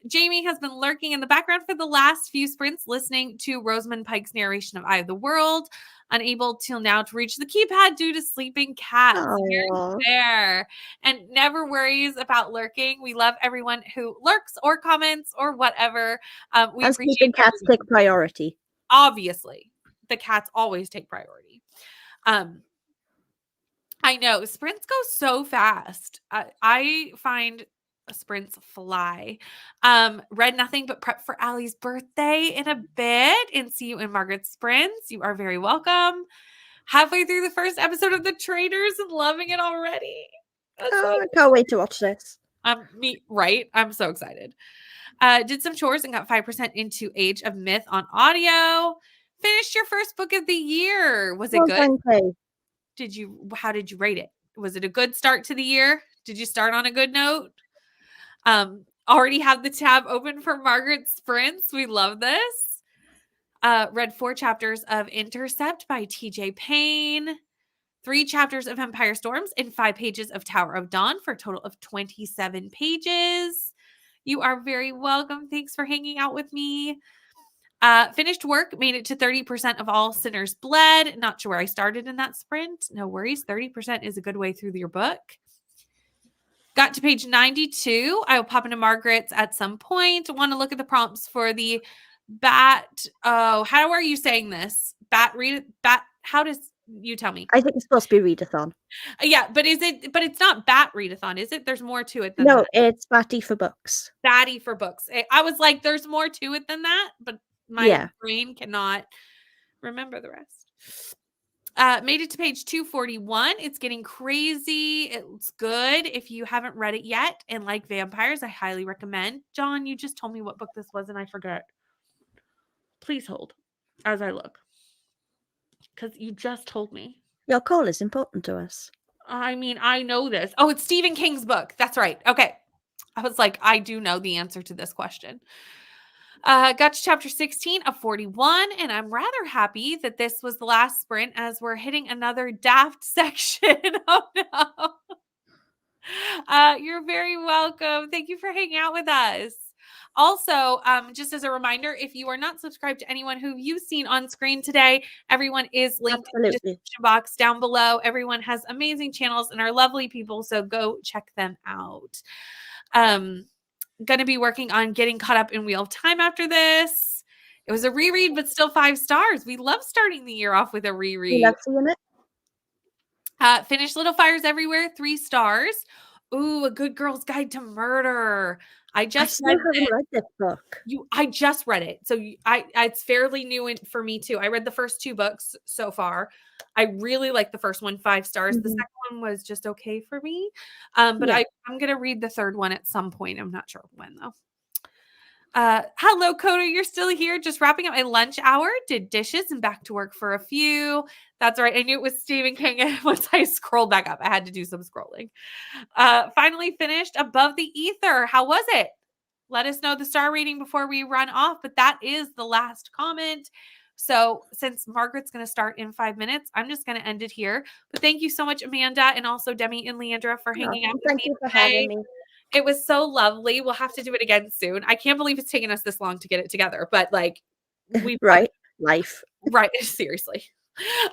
Jamie has been lurking in the background for the last few sprints, listening to Rosamund Pike's narration of Eye of the World, unable till now to reach the keypad due to sleeping cats. There. And never worries about lurking. We love everyone who lurks or comments or whatever. We and appreciate sleeping cats take priority. Obviously, the cats always take priority. I know sprints go so fast. I find sprints fly. Read nothing but prep for Allie's birthday in a bit and see you in Margaret's sprints. You are very welcome. Halfway through the first episode of The Traitors and loving it already. I can't wait to watch this. Right? I'm so excited. Did some chores and got 5% into Age of Myth on audio. Finished your first book of the year. Was it good? How did you rate it? Was it a good start to the year? Did you start on a good note? Already have the tab open for Margaret's sprints. We love this. Read 4 chapters of Intercept by TJ Payne, 3 chapters of Empire Storms, and 5 pages of Tower of Dawn for a total of 27 pages. You are very welcome. Thanks for hanging out with me. Finished work, made it to 30% of all Sinners Bled. Not sure where I started in that sprint. No worries. 30% is a good way through your book. Got to page 92. I will pop into Margaret's at some point. Want to look at the prompts for the bat. Oh, how are you saying this? Bat. How does you tell me? I think it's supposed to be readathon. Yeah, but it's not bat readathon, is it? There's more to it than that. No, it's Batty for Books. Batty for Books. I was like, there's more to it than that, but my brain cannot remember the rest. Made it to page 241. It's getting crazy. It's good. If you haven't read it yet and like vampires, I highly recommend. John, you just told me what book this was and I forgot. Please hold as I look. Because you just told me. Your call is important to us. I mean, I know this. Oh, it's Stephen King's book. That's right. Okay. I was like, I do know the answer to this question. Got to chapter 16 of 41, and I'm rather happy that this was the last sprint as we're hitting another daft section. Oh, no. You're very welcome. Thank you for hanging out with us. Also, just as a reminder, if you are not subscribed to anyone who you've seen on screen today, everyone is linked in the description box down below. Everyone has amazing channels and are lovely people, so go check them out. Going to be working on getting caught up in Wheel of Time after this. It was a reread, but still 5 stars. We love starting the year off with a reread. We love seeing it. Finished Little Fires Everywhere, 3 stars. Ooh, A Good Girl's Guide to Murder. I I just still read haven't it. read this book. I just read it. So it's fairly new for me too. I read the first 2 books so far. I really like the first one, 5 stars. The Mhm. second one was just okay for me. But Yeah. I'm going to read the third one at some point. I'm not sure when though. Hello, Coda. You're still here. Just wrapping up my lunch hour. Did dishes and back to work for a few. That's right. I knew it was Stephen King. Once I scrolled back up, I had to do some scrolling. Finally finished Above the Ether. How was it? Let us know the star rating before we run off. But that is the last comment. So since Margaret's going to start in 5 minutes, I'm just going to end it here. But thank you so much, Amanda, and also Demi and Leandra for hanging out with Thank me you for today. having me. It was so lovely. We'll have to do it again soon. I can't believe it's taken us this long to get it together, but like we Right. Life. right, seriously.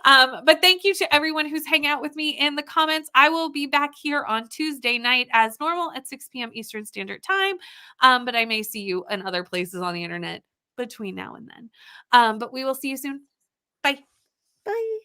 But thank you to everyone who's hanging out with me in the comments. I will be back here on Tuesday night as normal at 6 p.m. Eastern Standard Time. But I may see you in other places on the internet between now and then. But we will see you soon. Bye. Bye.